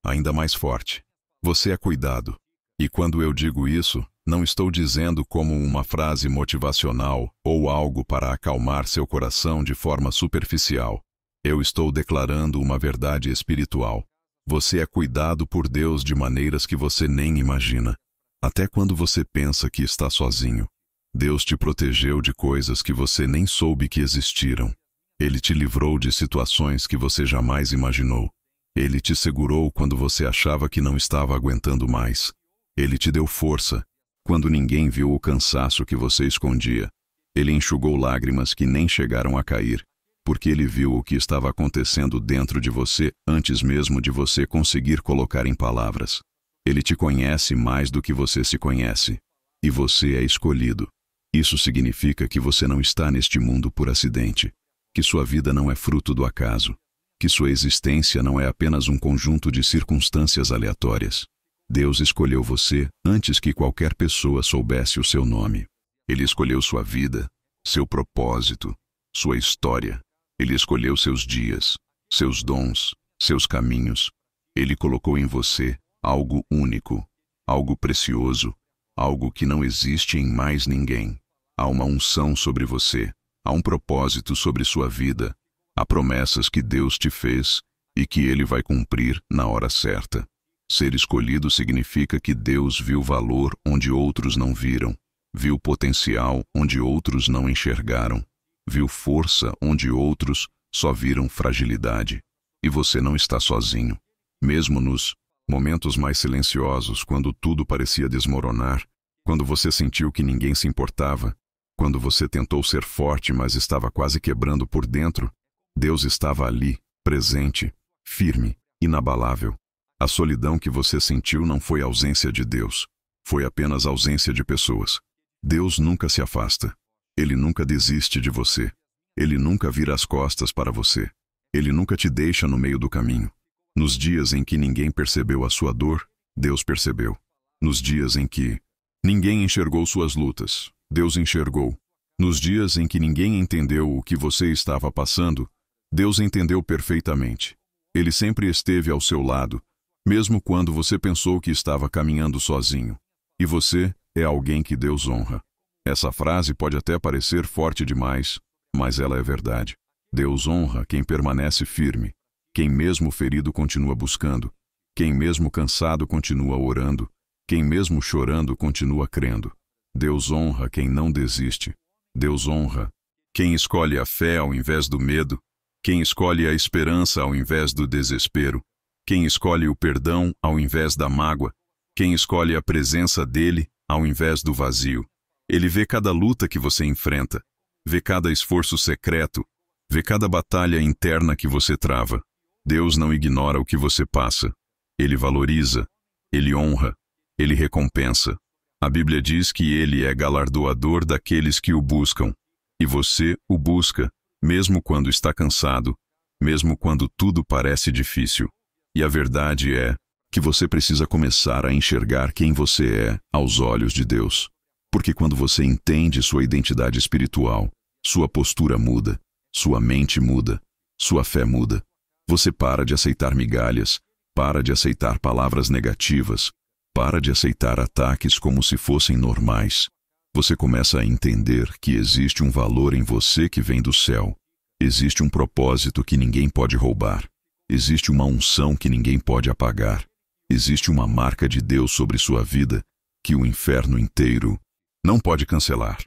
ainda mais forte. Você é cuidado. E quando eu digo isso, não estou dizendo como uma frase motivacional ou algo para acalmar seu coração de forma superficial. Eu estou declarando uma verdade espiritual. Você é cuidado por Deus de maneiras que você nem imagina. Até quando você pensa que está sozinho, Deus te protegeu de coisas que você nem soube que existiram. Ele te livrou de situações que você jamais imaginou. Ele te segurou quando você achava que não estava aguentando mais. Ele te deu força quando ninguém viu o cansaço que você escondia. Ele enxugou lágrimas que nem chegaram a cair, porque ele viu o que estava acontecendo dentro de você antes mesmo de você conseguir colocar em palavras. Ele te conhece mais do que você se conhece. E você é escolhido. Isso significa que você não está neste mundo por acidente, que sua vida não é fruto do acaso, que sua existência não é apenas um conjunto de circunstâncias aleatórias. Deus escolheu você antes que qualquer pessoa soubesse o seu nome. Ele escolheu sua vida, seu propósito, sua história. Ele escolheu seus dias, seus dons, seus caminhos. Ele colocou em você algo único, algo precioso, algo que não existe em mais ninguém. Há uma unção sobre você, há um propósito sobre sua vida, há promessas que Deus te fez e que Ele vai cumprir na hora certa. Ser escolhido significa que Deus viu valor onde outros não viram, viu potencial onde outros não enxergaram, viu força onde outros só viram fragilidade. E você não está sozinho. Mesmo nos momentos mais silenciosos, quando tudo parecia desmoronar, quando você sentiu que ninguém se importava, quando você tentou ser forte, mas estava quase quebrando por dentro, Deus estava ali, presente, firme, inabalável. A solidão que você sentiu não foi ausência de Deus, foi apenas ausência de pessoas. Deus nunca se afasta. Ele nunca desiste de você. Ele nunca vira as costas para você. Ele nunca te deixa no meio do caminho. Nos dias em que ninguém percebeu a sua dor, Deus percebeu. Nos dias em que ninguém enxergou suas lutas, Deus enxergou. Nos dias em que ninguém entendeu o que você estava passando, Deus entendeu perfeitamente. Ele sempre esteve ao seu lado, mesmo quando você pensou que estava caminhando sozinho. E você é alguém que Deus honra. Essa frase pode até parecer forte demais, mas ela é verdade. Deus honra quem permanece firme, quem mesmo ferido continua buscando, quem mesmo cansado continua orando, quem mesmo chorando continua crendo. Deus honra quem não desiste. Deus honra quem escolhe a fé ao invés do medo, quem escolhe a esperança ao invés do desespero, quem escolhe o perdão ao invés da mágoa, quem escolhe a presença dele ao invés do vazio. Ele vê cada luta que você enfrenta, vê cada esforço secreto, vê cada batalha interna que você trava. Deus não ignora o que você passa. Ele valoriza, ele honra, ele recompensa. A Bíblia diz que ele é galardoador daqueles que o buscam. E você o busca, mesmo quando está cansado, mesmo quando tudo parece difícil. E a verdade é que você precisa começar a enxergar quem você é aos olhos de Deus. Porque quando você entende sua identidade espiritual, sua postura muda, sua mente muda, sua fé muda. Você para de aceitar migalhas, para de aceitar palavras negativas, para de aceitar ataques como se fossem normais. Você começa a entender que existe um valor em você que vem do céu. Existe um propósito que ninguém pode roubar. Existe uma unção que ninguém pode apagar. Existe uma marca de Deus sobre sua vida que o inferno inteiro não pode cancelar.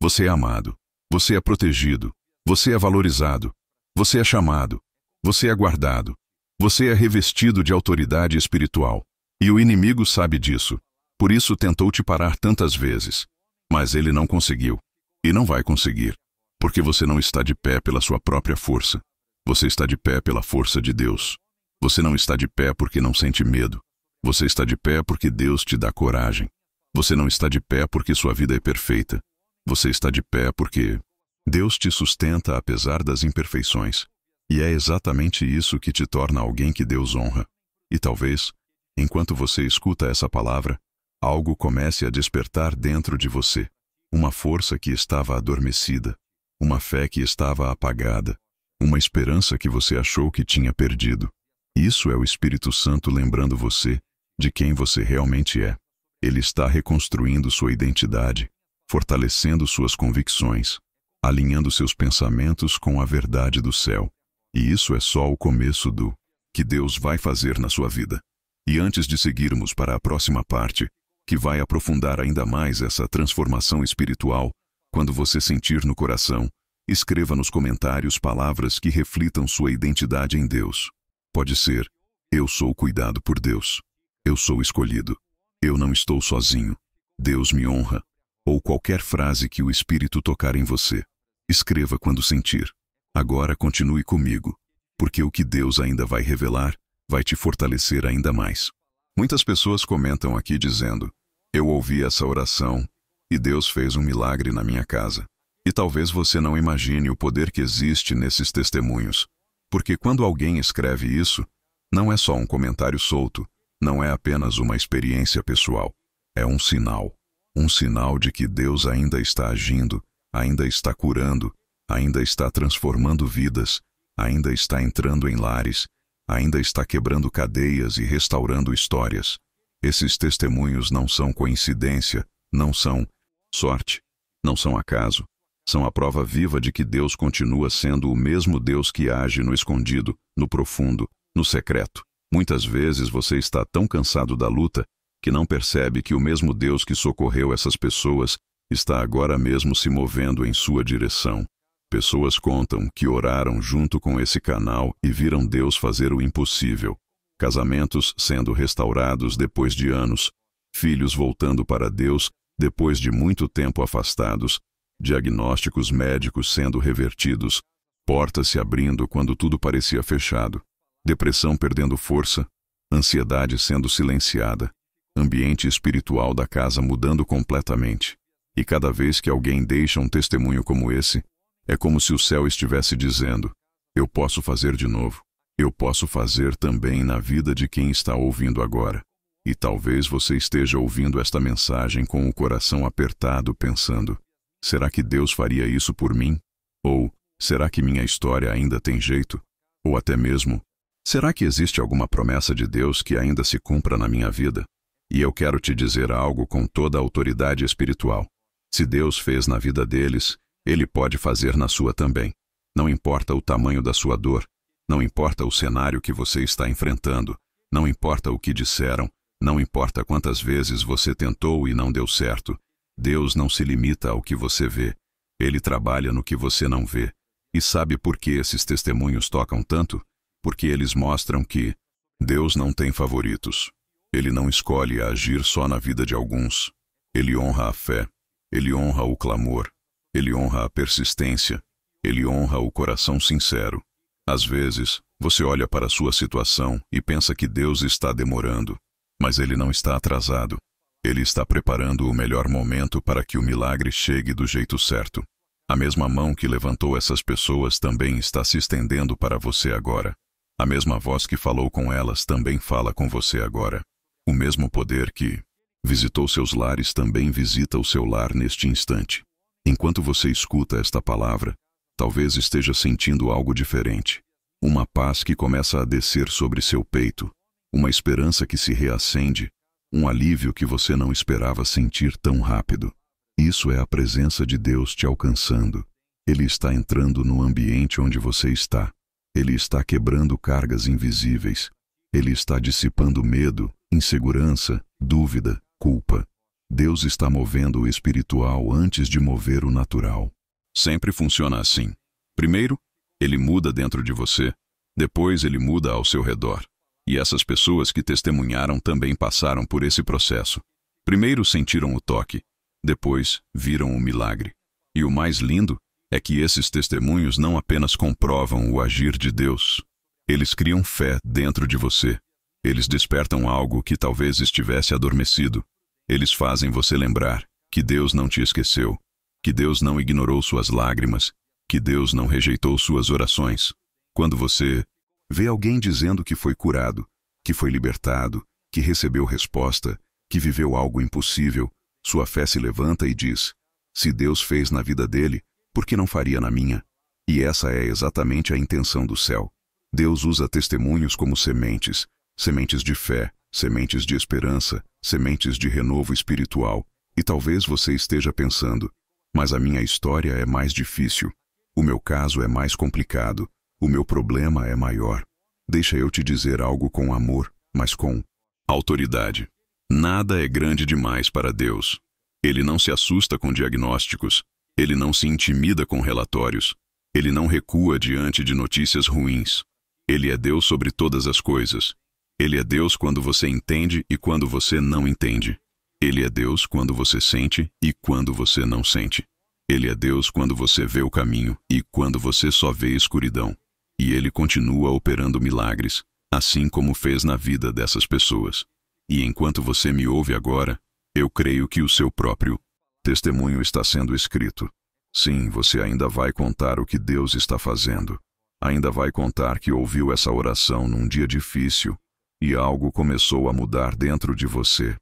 Você é amado. Você é protegido. Você é valorizado. Você é chamado. Você é guardado. Você é revestido de autoridade espiritual. E o inimigo sabe disso. Por isso tentou te parar tantas vezes. Mas ele não conseguiu. E não vai conseguir. Porque você não está de pé pela sua própria força. Você está de pé pela força de Deus. Você não está de pé porque não sente medo. Você está de pé porque Deus te dá coragem. Você não está de pé porque sua vida é perfeita. Você está de pé porque Deus te sustenta apesar das imperfeições. E é exatamente isso que te torna alguém que Deus honra. E talvez, enquanto você escuta essa palavra, algo comece a despertar dentro de você. Uma força que estava adormecida. Uma fé que estava apagada. Uma esperança que você achou que tinha perdido. Isso é o Espírito Santo lembrando você de quem você realmente é. Ele está reconstruindo sua identidade, fortalecendo suas convicções, alinhando seus pensamentos com a verdade do céu. E isso é só o começo do que Deus vai fazer na sua vida. E antes de seguirmos para a próxima parte, que vai aprofundar ainda mais essa transformação espiritual, quando você sentir no coração, escreva nos comentários palavras que reflitam sua identidade em Deus. Pode ser: eu sou cuidado por Deus. Eu sou escolhido. Eu não estou sozinho. Deus me honra. Ou qualquer frase que o Espírito tocar em você. Escreva quando sentir. Agora continue comigo, porque o que Deus ainda vai revelar vai te fortalecer ainda mais. Muitas pessoas comentam aqui dizendo: eu ouvi essa oração e Deus fez um milagre na minha casa. E talvez você não imagine o poder que existe nesses testemunhos, porque quando alguém escreve isso, não é só um comentário solto, não é apenas uma experiência pessoal. É um sinal de que Deus ainda está agindo, ainda está curando, ainda está transformando vidas, ainda está entrando em lares, ainda está quebrando cadeias e restaurando histórias. Esses testemunhos não são coincidência, não são sorte, não são acaso. São a prova viva de que Deus continua sendo o mesmo Deus que age no escondido, no profundo, no secreto. Muitas vezes você está tão cansado da luta que não percebe que o mesmo Deus que socorreu essas pessoas está agora mesmo se movendo em sua direção. Pessoas contam que oraram junto com esse canal e viram Deus fazer o impossível. Casamentos sendo restaurados depois de anos, filhos voltando para Deus depois de muito tempo afastados, diagnósticos médicos sendo revertidos, portas se abrindo quando tudo parecia fechado, depressão perdendo força, ansiedade sendo silenciada, ambiente espiritual da casa mudando completamente. E cada vez que alguém deixa um testemunho como esse, é como se o céu estivesse dizendo: eu posso fazer de novo. Eu posso fazer também na vida de quem está ouvindo agora. E talvez você esteja ouvindo esta mensagem com o coração apertado pensando: será que Deus faria isso por mim? Ou, será que minha história ainda tem jeito? Ou até mesmo, será que existe alguma promessa de Deus que ainda se cumpra na minha vida? E eu quero te dizer algo com toda a autoridade espiritual. Se Deus fez na vida deles, Ele pode fazer na sua também. Não importa o tamanho da sua dor, não importa o cenário que você está enfrentando, não importa o que disseram, não importa quantas vezes você tentou e não deu certo. Deus não se limita ao que você vê. Ele trabalha no que você não vê. E sabe por que esses testemunhos tocam tanto? Porque eles mostram que Deus não tem favoritos. Ele não escolhe agir só na vida de alguns. Ele honra a fé. Ele honra o clamor. Ele honra a persistência. Ele honra o coração sincero. Às vezes, você olha para a sua situação e pensa que Deus está demorando. Mas Ele não está atrasado. Ele está preparando o melhor momento para que o milagre chegue do jeito certo. A mesma mão que levantou essas pessoas também está se estendendo para você agora. A mesma voz que falou com elas também fala com você agora. O mesmo poder que visitou seus lares também visita o seu lar neste instante. Enquanto você escuta esta palavra, talvez esteja sentindo algo diferente. Uma paz que começa a descer sobre seu peito. Uma esperança que se reacende. Um alívio que você não esperava sentir tão rápido. Isso é a presença de Deus te alcançando. Ele está entrando no ambiente onde você está. Ele está quebrando cargas invisíveis. Ele está dissipando medo, insegurança, dúvida, culpa. Deus está movendo o espiritual antes de mover o natural. Sempre funciona assim. Primeiro, Ele muda dentro de você. Depois Ele muda ao seu redor. E essas pessoas que testemunharam também passaram por esse processo. Primeiro sentiram o toque, depois viram o milagre. E o mais lindo é que esses testemunhos não apenas comprovam o agir de Deus. Eles criam fé dentro de você. Eles despertam algo que talvez estivesse adormecido. Eles fazem você lembrar que Deus não te esqueceu, que Deus não ignorou suas lágrimas, que Deus não rejeitou suas orações. Quando você vê alguém dizendo que foi curado, que foi libertado, que recebeu resposta, que viveu algo impossível, sua fé se levanta e diz: se Deus fez na vida dele, por que não faria na minha? E essa é exatamente a intenção do céu. Deus usa testemunhos como sementes, sementes de fé, sementes de esperança, sementes de renovo espiritual. E talvez você esteja pensando, mas a minha história é mais difícil, o meu caso é mais complicado, o meu problema é maior. Deixa eu te dizer algo com amor, mas com autoridade. Nada é grande demais para Deus. Ele não se assusta com diagnósticos, ele não se intimida com relatórios, ele não recua diante de notícias ruins. Ele é Deus sobre todas as coisas. Ele é Deus quando você entende e quando você não entende. Ele é Deus quando você sente e quando você não sente. Ele é Deus quando você vê o caminho e quando você só vê escuridão. E Ele continua operando milagres, assim como fez na vida dessas pessoas. E enquanto você me ouve agora, eu creio que o seu próprio testemunho está sendo escrito. Sim, você ainda vai contar o que Deus está fazendo. Ainda vai contar que ouviu essa oração num dia difícil e algo começou a mudar dentro de você.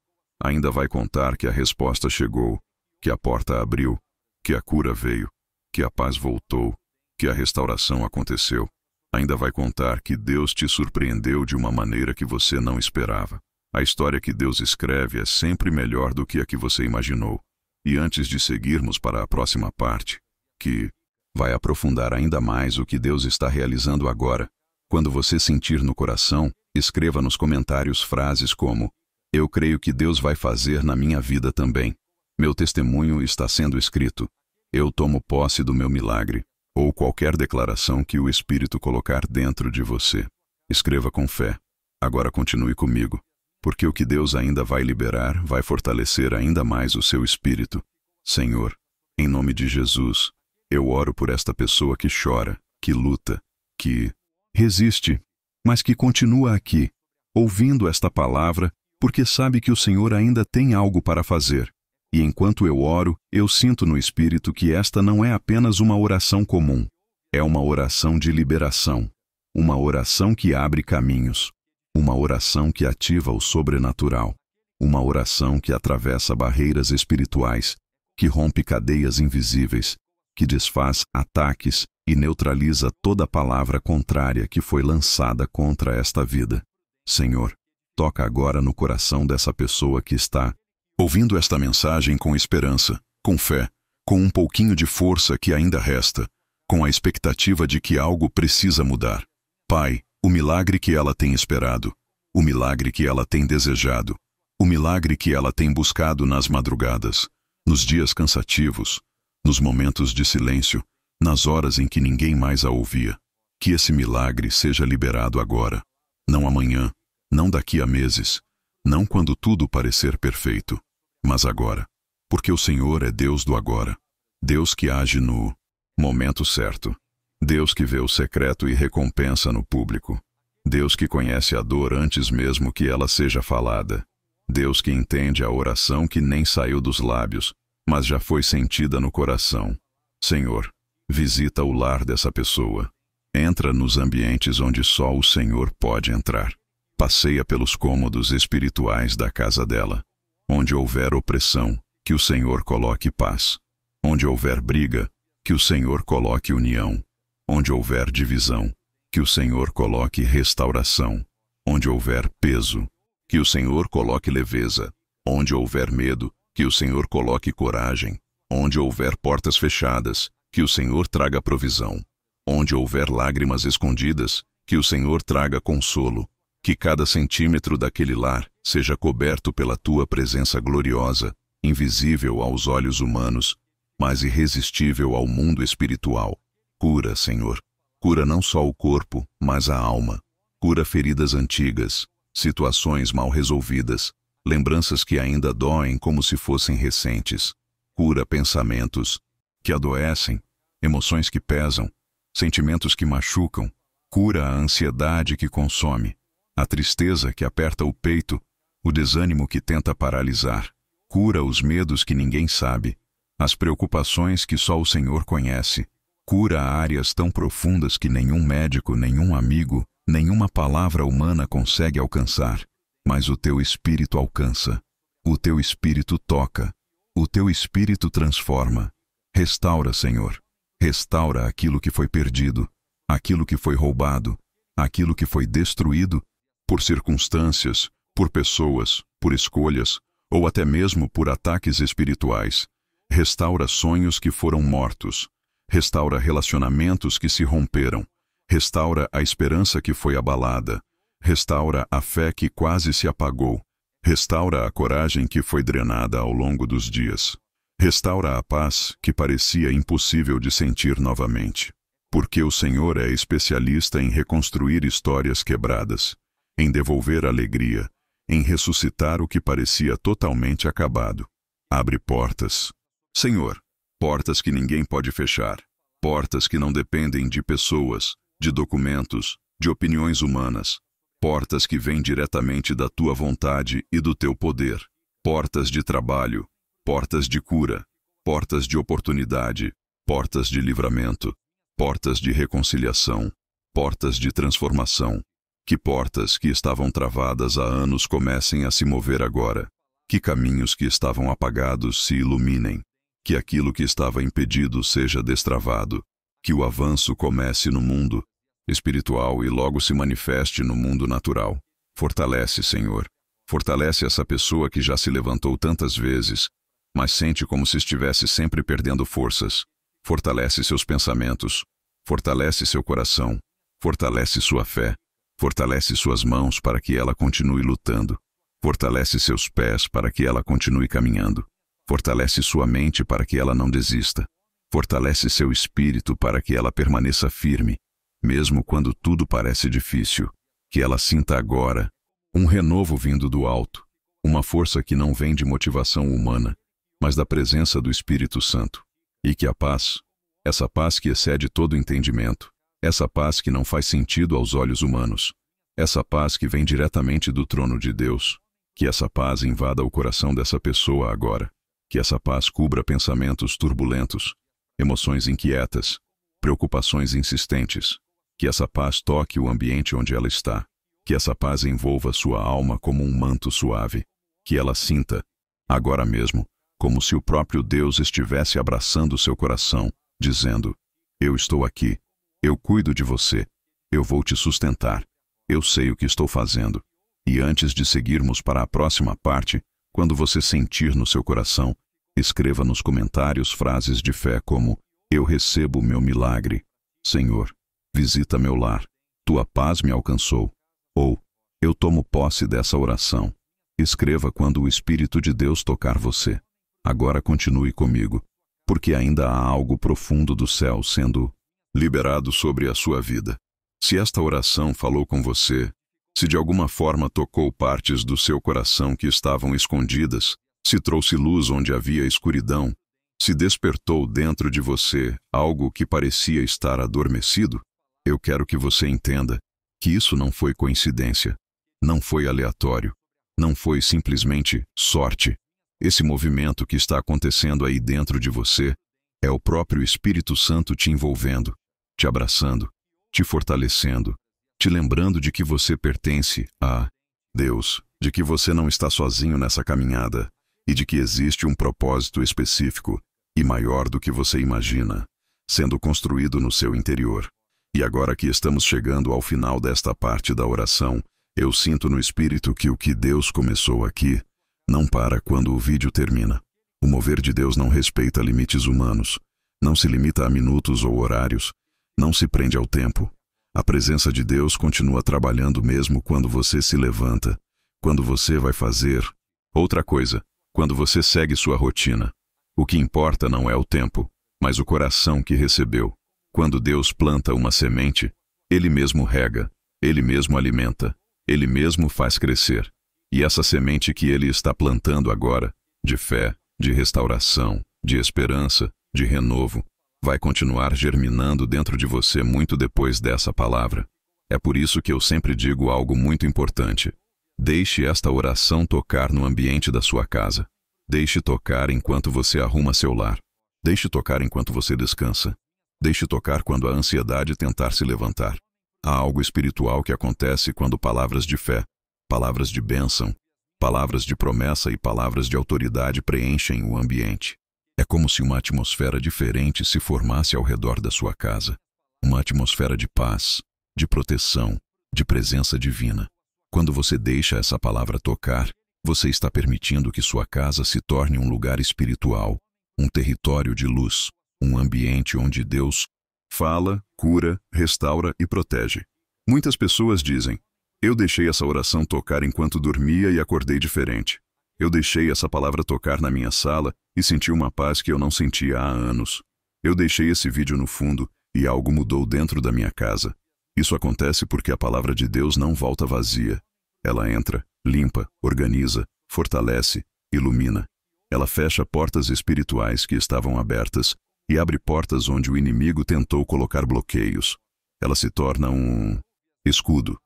Ainda vai contar que a resposta chegou, que a porta abriu, que a cura veio, que a paz voltou, que a restauração aconteceu. Ainda vai contar que Deus te surpreendeu de uma maneira que você não esperava. A história que Deus escreve é sempre melhor do que a que você imaginou. E antes de seguirmos para a próxima parte, que vai aprofundar ainda mais o que Deus está realizando agora, quando você sentir no coração, escreva nos comentários frases como: eu creio que Deus vai fazer na minha vida também. Meu testemunho está sendo escrito. Eu tomo posse do meu milagre. Ou qualquer declaração que o Espírito colocar dentro de você. Escreva com fé. Agora continue comigo, porque o que Deus ainda vai liberar vai fortalecer ainda mais o seu espírito. Senhor, em nome de Jesus, eu oro por esta pessoa que chora, que luta, que resiste, mas que continua aqui, ouvindo esta palavra, porque sabe que o Senhor ainda tem algo para fazer. E enquanto eu oro, eu sinto no Espírito que esta não é apenas uma oração comum. É uma oração de liberação. Uma oração que abre caminhos. Uma oração que ativa o sobrenatural. Uma oração que atravessa barreiras espirituais, que rompe cadeias invisíveis, que desfaz ataques e neutraliza toda palavra contrária que foi lançada contra esta vida. Senhor, toca agora no coração dessa pessoa que está ouvindo esta mensagem com esperança, com fé, com um pouquinho de força que ainda resta, com a expectativa de que algo precisa mudar. Pai, o milagre que ela tem esperado, o milagre que ela tem desejado, o milagre que ela tem buscado nas madrugadas, nos dias cansativos, nos momentos de silêncio, nas horas em que ninguém mais a ouvia. Que esse milagre seja liberado agora, não amanhã, não daqui a meses, não quando tudo parecer perfeito, mas agora, porque o Senhor é Deus do agora, Deus que age no momento certo, Deus que vê o secreto e recompensa no público, Deus que conhece a dor antes mesmo que ela seja falada, Deus que entende a oração que nem saiu dos lábios, mas já foi sentida no coração. Senhor, visita o lar dessa pessoa, entra nos ambientes onde só o Senhor pode entrar. Passeia pelos cômodos espirituais da casa dela. Onde houver opressão, que o Senhor coloque paz. Onde houver briga, que o Senhor coloque união. Onde houver divisão, que o Senhor coloque restauração. Onde houver peso, que o Senhor coloque leveza. Onde houver medo, que o Senhor coloque coragem. Onde houver portas fechadas, que o Senhor traga provisão. Onde houver lágrimas escondidas, que o Senhor traga consolo. Que cada centímetro daquele lar seja coberto pela Tua presença gloriosa, invisível aos olhos humanos, mas irresistível ao mundo espiritual. Cura, Senhor. Cura não só o corpo, mas a alma. Cura feridas antigas, situações mal resolvidas, lembranças que ainda doem como se fossem recentes. Cura pensamentos que adoecem, emoções que pesam, sentimentos que machucam. Cura a ansiedade que consome, a tristeza que aperta o peito, o desânimo que tenta paralisar. Cura os medos que ninguém sabe, as preocupações que só o Senhor conhece. Cura áreas tão profundas que nenhum médico, nenhum amigo, nenhuma palavra humana consegue alcançar. Mas o Teu Espírito alcança, o Teu Espírito toca, o Teu Espírito transforma. Restaura, Senhor. Restaura aquilo que foi perdido, aquilo que foi roubado, aquilo que foi destruído por circunstâncias, por pessoas, por escolhas, ou até mesmo por ataques espirituais. Restaura sonhos que foram mortos. Restaura relacionamentos que se romperam. Restaura a esperança que foi abalada. Restaura a fé que quase se apagou. Restaura a coragem que foi drenada ao longo dos dias. Restaura a paz que parecia impossível de sentir novamente. Porque o Senhor é especialista em reconstruir histórias quebradas, em devolver alegria, em ressuscitar o que parecia totalmente acabado. Abre portas, Senhor, portas que ninguém pode fechar, portas que não dependem de pessoas, de documentos, de opiniões humanas, portas que vêm diretamente da tua vontade e do teu poder, portas de trabalho, portas de cura, portas de oportunidade, portas de livramento, portas de reconciliação, portas de transformação. Que portas que estavam travadas há anos comecem a se mover agora. Que caminhos que estavam apagados se iluminem. Que aquilo que estava impedido seja destravado. Que o avanço comece no mundo espiritual e logo se manifeste no mundo natural. Fortalece, Senhor. Fortalece essa pessoa que já se levantou tantas vezes, mas sente como se estivesse sempre perdendo forças. Fortalece seus pensamentos. Fortalece seu coração. Fortalece sua fé. Fortalece suas mãos para que ela continue lutando. Fortalece seus pés para que ela continue caminhando. Fortalece sua mente para que ela não desista. Fortalece seu espírito para que ela permaneça firme, mesmo quando tudo parece difícil. Que ela sinta agora um renovo vindo do alto, uma força que não vem de motivação humana, mas da presença do Espírito Santo. E que a paz, essa paz que excede todo entendimento, essa paz que não faz sentido aos olhos humanos, essa paz que vem diretamente do trono de Deus, que essa paz invada o coração dessa pessoa agora, que essa paz cubra pensamentos turbulentos, emoções inquietas, preocupações insistentes, que essa paz toque o ambiente onde ela está, que essa paz envolva sua alma como um manto suave, que ela sinta, agora mesmo, como se o próprio Deus estivesse abraçando seu coração, dizendo: eu estou aqui. Eu cuido de você. Eu vou te sustentar. Eu sei o que estou fazendo. E antes de seguirmos para a próxima parte, quando você sentir no seu coração, escreva nos comentários frases de fé como: eu recebo o meu milagre. Senhor, visita meu lar. Tua paz me alcançou. Ou, eu tomo posse dessa oração. Escreva quando o Espírito de Deus tocar você. Agora continue comigo, porque ainda há algo profundo do céu sendo liberado sobre a sua vida. Se esta oração falou com você, se de alguma forma tocou partes do seu coração que estavam escondidas, se trouxe luz onde havia escuridão, se despertou dentro de você algo que parecia estar adormecido, eu quero que você entenda que isso não foi coincidência, não foi aleatório, não foi simplesmente sorte. Esse movimento que está acontecendo aí dentro de você é o próprio Espírito Santo te envolvendo, te abraçando, te fortalecendo, te lembrando de que você pertence a Deus, de que você não está sozinho nessa caminhada e de que existe um propósito específico e maior do que você imagina, sendo construído no seu interior. E agora que estamos chegando ao final desta parte da oração, eu sinto no Espírito que o que Deus começou aqui não para quando o vídeo termina. O mover de Deus não respeita limites humanos, não se limita a minutos ou horários, não se prende ao tempo. A presença de Deus continua trabalhando mesmo quando você se levanta, quando você vai fazer outra coisa, quando você segue sua rotina. O que importa não é o tempo, mas o coração que recebeu. Quando Deus planta uma semente, Ele mesmo rega, Ele mesmo alimenta, Ele mesmo faz crescer. E essa semente que Ele está plantando agora, de fé, de restauração, de esperança, de renovo, vai continuar germinando dentro de você muito depois dessa palavra. É por isso que eu sempre digo algo muito importante. Deixe esta oração tocar no ambiente da sua casa. Deixe tocar enquanto você arruma seu lar. Deixe tocar enquanto você descansa. Deixe tocar quando a ansiedade tentar se levantar. Há algo espiritual que acontece quando palavras de fé, palavras de bênção, palavras de promessa e palavras de autoridade preenchem o ambiente. É como se uma atmosfera diferente se formasse ao redor da sua casa. Uma atmosfera de paz, de proteção, de presença divina. Quando você deixa essa palavra tocar, você está permitindo que sua casa se torne um lugar espiritual, um território de luz, um ambiente onde Deus fala, cura, restaura e protege. Muitas pessoas dizem: eu deixei essa oração tocar enquanto dormia e acordei diferente. Eu deixei essa palavra tocar na minha sala e senti uma paz que eu não sentia há anos. Eu deixei esse vídeo no fundo e algo mudou dentro da minha casa. Isso acontece porque a palavra de Deus não volta vazia. Ela entra, limpa, organiza, fortalece, ilumina. Ela fecha portas espirituais que estavam abertas e abre portas onde o inimigo tentou colocar bloqueios. Ela se torna um escudo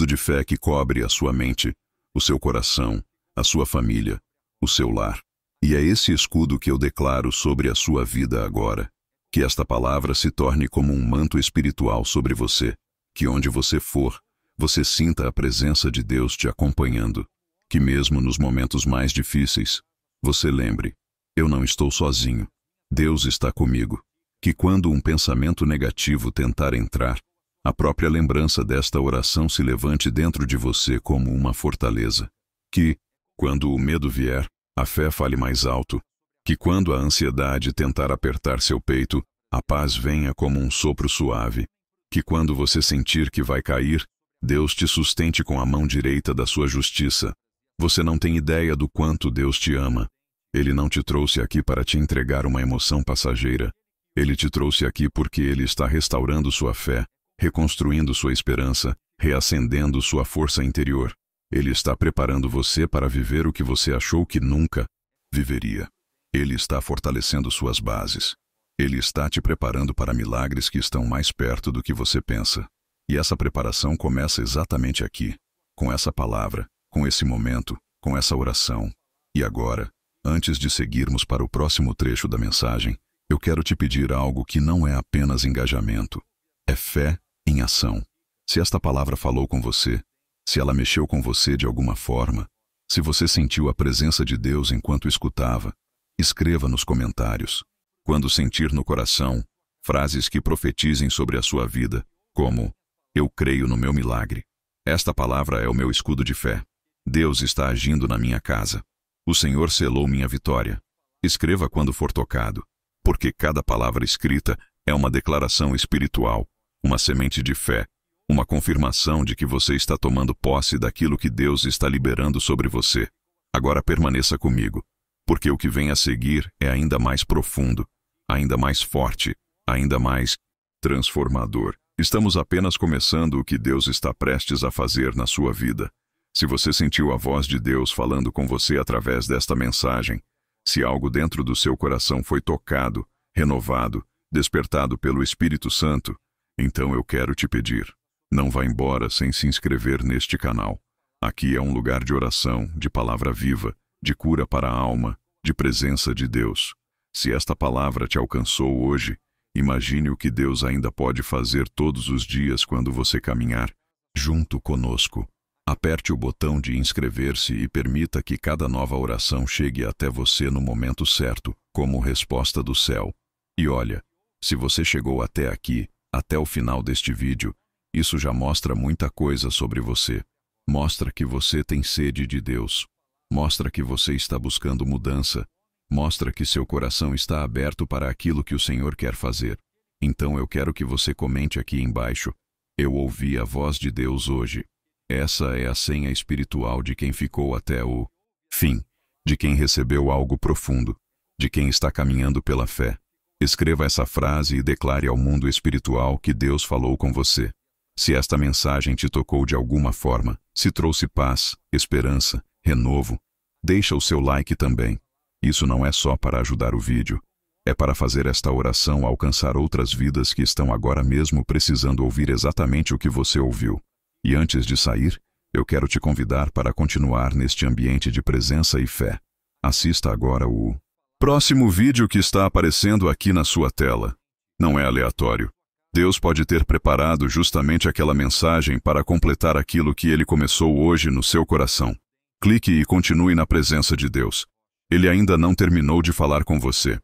de fé que cobre a sua mente, o seu coração, a sua família, o seu lar. E é esse escudo que eu declaro sobre a sua vida agora. Que esta palavra se torne como um manto espiritual sobre você, que onde você for, você sinta a presença de Deus te acompanhando. Que mesmo nos momentos mais difíceis, você lembre: eu não estou sozinho. Deus está comigo. Que quando um pensamento negativo tentar entrar, a própria lembrança desta oração se levante dentro de você como uma fortaleza. Que, quando o medo vier, a fé fale mais alto. Que quando a ansiedade tentar apertar seu peito, a paz venha como um sopro suave. Que quando você sentir que vai cair, Deus te sustente com a mão direita da sua justiça. Você não tem ideia do quanto Deus te ama. Ele não te trouxe aqui para te entregar uma emoção passageira. Ele te trouxe aqui porque Ele está restaurando sua fé, reconstruindo sua esperança, reacendendo sua força interior. Ele está preparando você para viver o que você achou que nunca viveria. Ele está fortalecendo suas bases. Ele está te preparando para milagres que estão mais perto do que você pensa. E essa preparação começa exatamente aqui, com essa palavra, com esse momento, com essa oração. E agora, antes de seguirmos para o próximo trecho da mensagem, eu quero te pedir algo que não é apenas engajamento. É fé em ação. Se esta palavra falou com você, se ela mexeu com você de alguma forma, se você sentiu a presença de Deus enquanto escutava, escreva nos comentários. Quando sentir no coração, frases que profetizem sobre a sua vida, como: eu creio no meu milagre. Esta palavra é o meu escudo de fé. Deus está agindo na minha casa. O Senhor selou minha vitória. Escreva quando for tocado, porque cada palavra escrita é uma declaração espiritual, uma semente de fé, uma confirmação de que você está tomando posse daquilo que Deus está liberando sobre você. Agora permaneça comigo, porque o que vem a seguir é ainda mais profundo, ainda mais forte, ainda mais transformador. Estamos apenas começando o que Deus está prestes a fazer na sua vida. Se você sentiu a voz de Deus falando com você através desta mensagem, se algo dentro do seu coração foi tocado, renovado, despertado pelo Espírito Santo, então eu quero te pedir: não vá embora sem se inscrever neste canal. Aqui é um lugar de oração, de palavra viva, de cura para a alma, de presença de Deus. Se esta palavra te alcançou hoje, imagine o que Deus ainda pode fazer todos os dias quando você caminhar junto conosco. Aperte o botão de inscrever-se e permita que cada nova oração chegue até você no momento certo, como resposta do céu. E olha, se você chegou até aqui, até o final deste vídeo, isso já mostra muita coisa sobre você. Mostra que você tem sede de Deus. Mostra que você está buscando mudança. Mostra que seu coração está aberto para aquilo que o Senhor quer fazer. Então eu quero que você comente aqui embaixo: eu ouvi a voz de Deus hoje. Essa é a senha espiritual de quem ficou até o fim, de quem recebeu algo profundo, de quem está caminhando pela fé. Escreva essa frase e declare ao mundo espiritual que Deus falou com você. Se esta mensagem te tocou de alguma forma, se trouxe paz, esperança, renovo, deixa o seu like também. Isso não é só para ajudar o vídeo, é para fazer esta oração alcançar outras vidas que estão agora mesmo precisando ouvir exatamente o que você ouviu. E antes de sair, eu quero te convidar para continuar neste ambiente de presença e fé. Assista agora o próximo vídeo que está aparecendo aqui na sua tela. Não é aleatório. Deus pode ter preparado justamente aquela mensagem para completar aquilo que Ele começou hoje no seu coração. Clique e continue na presença de Deus. Ele ainda não terminou de falar com você.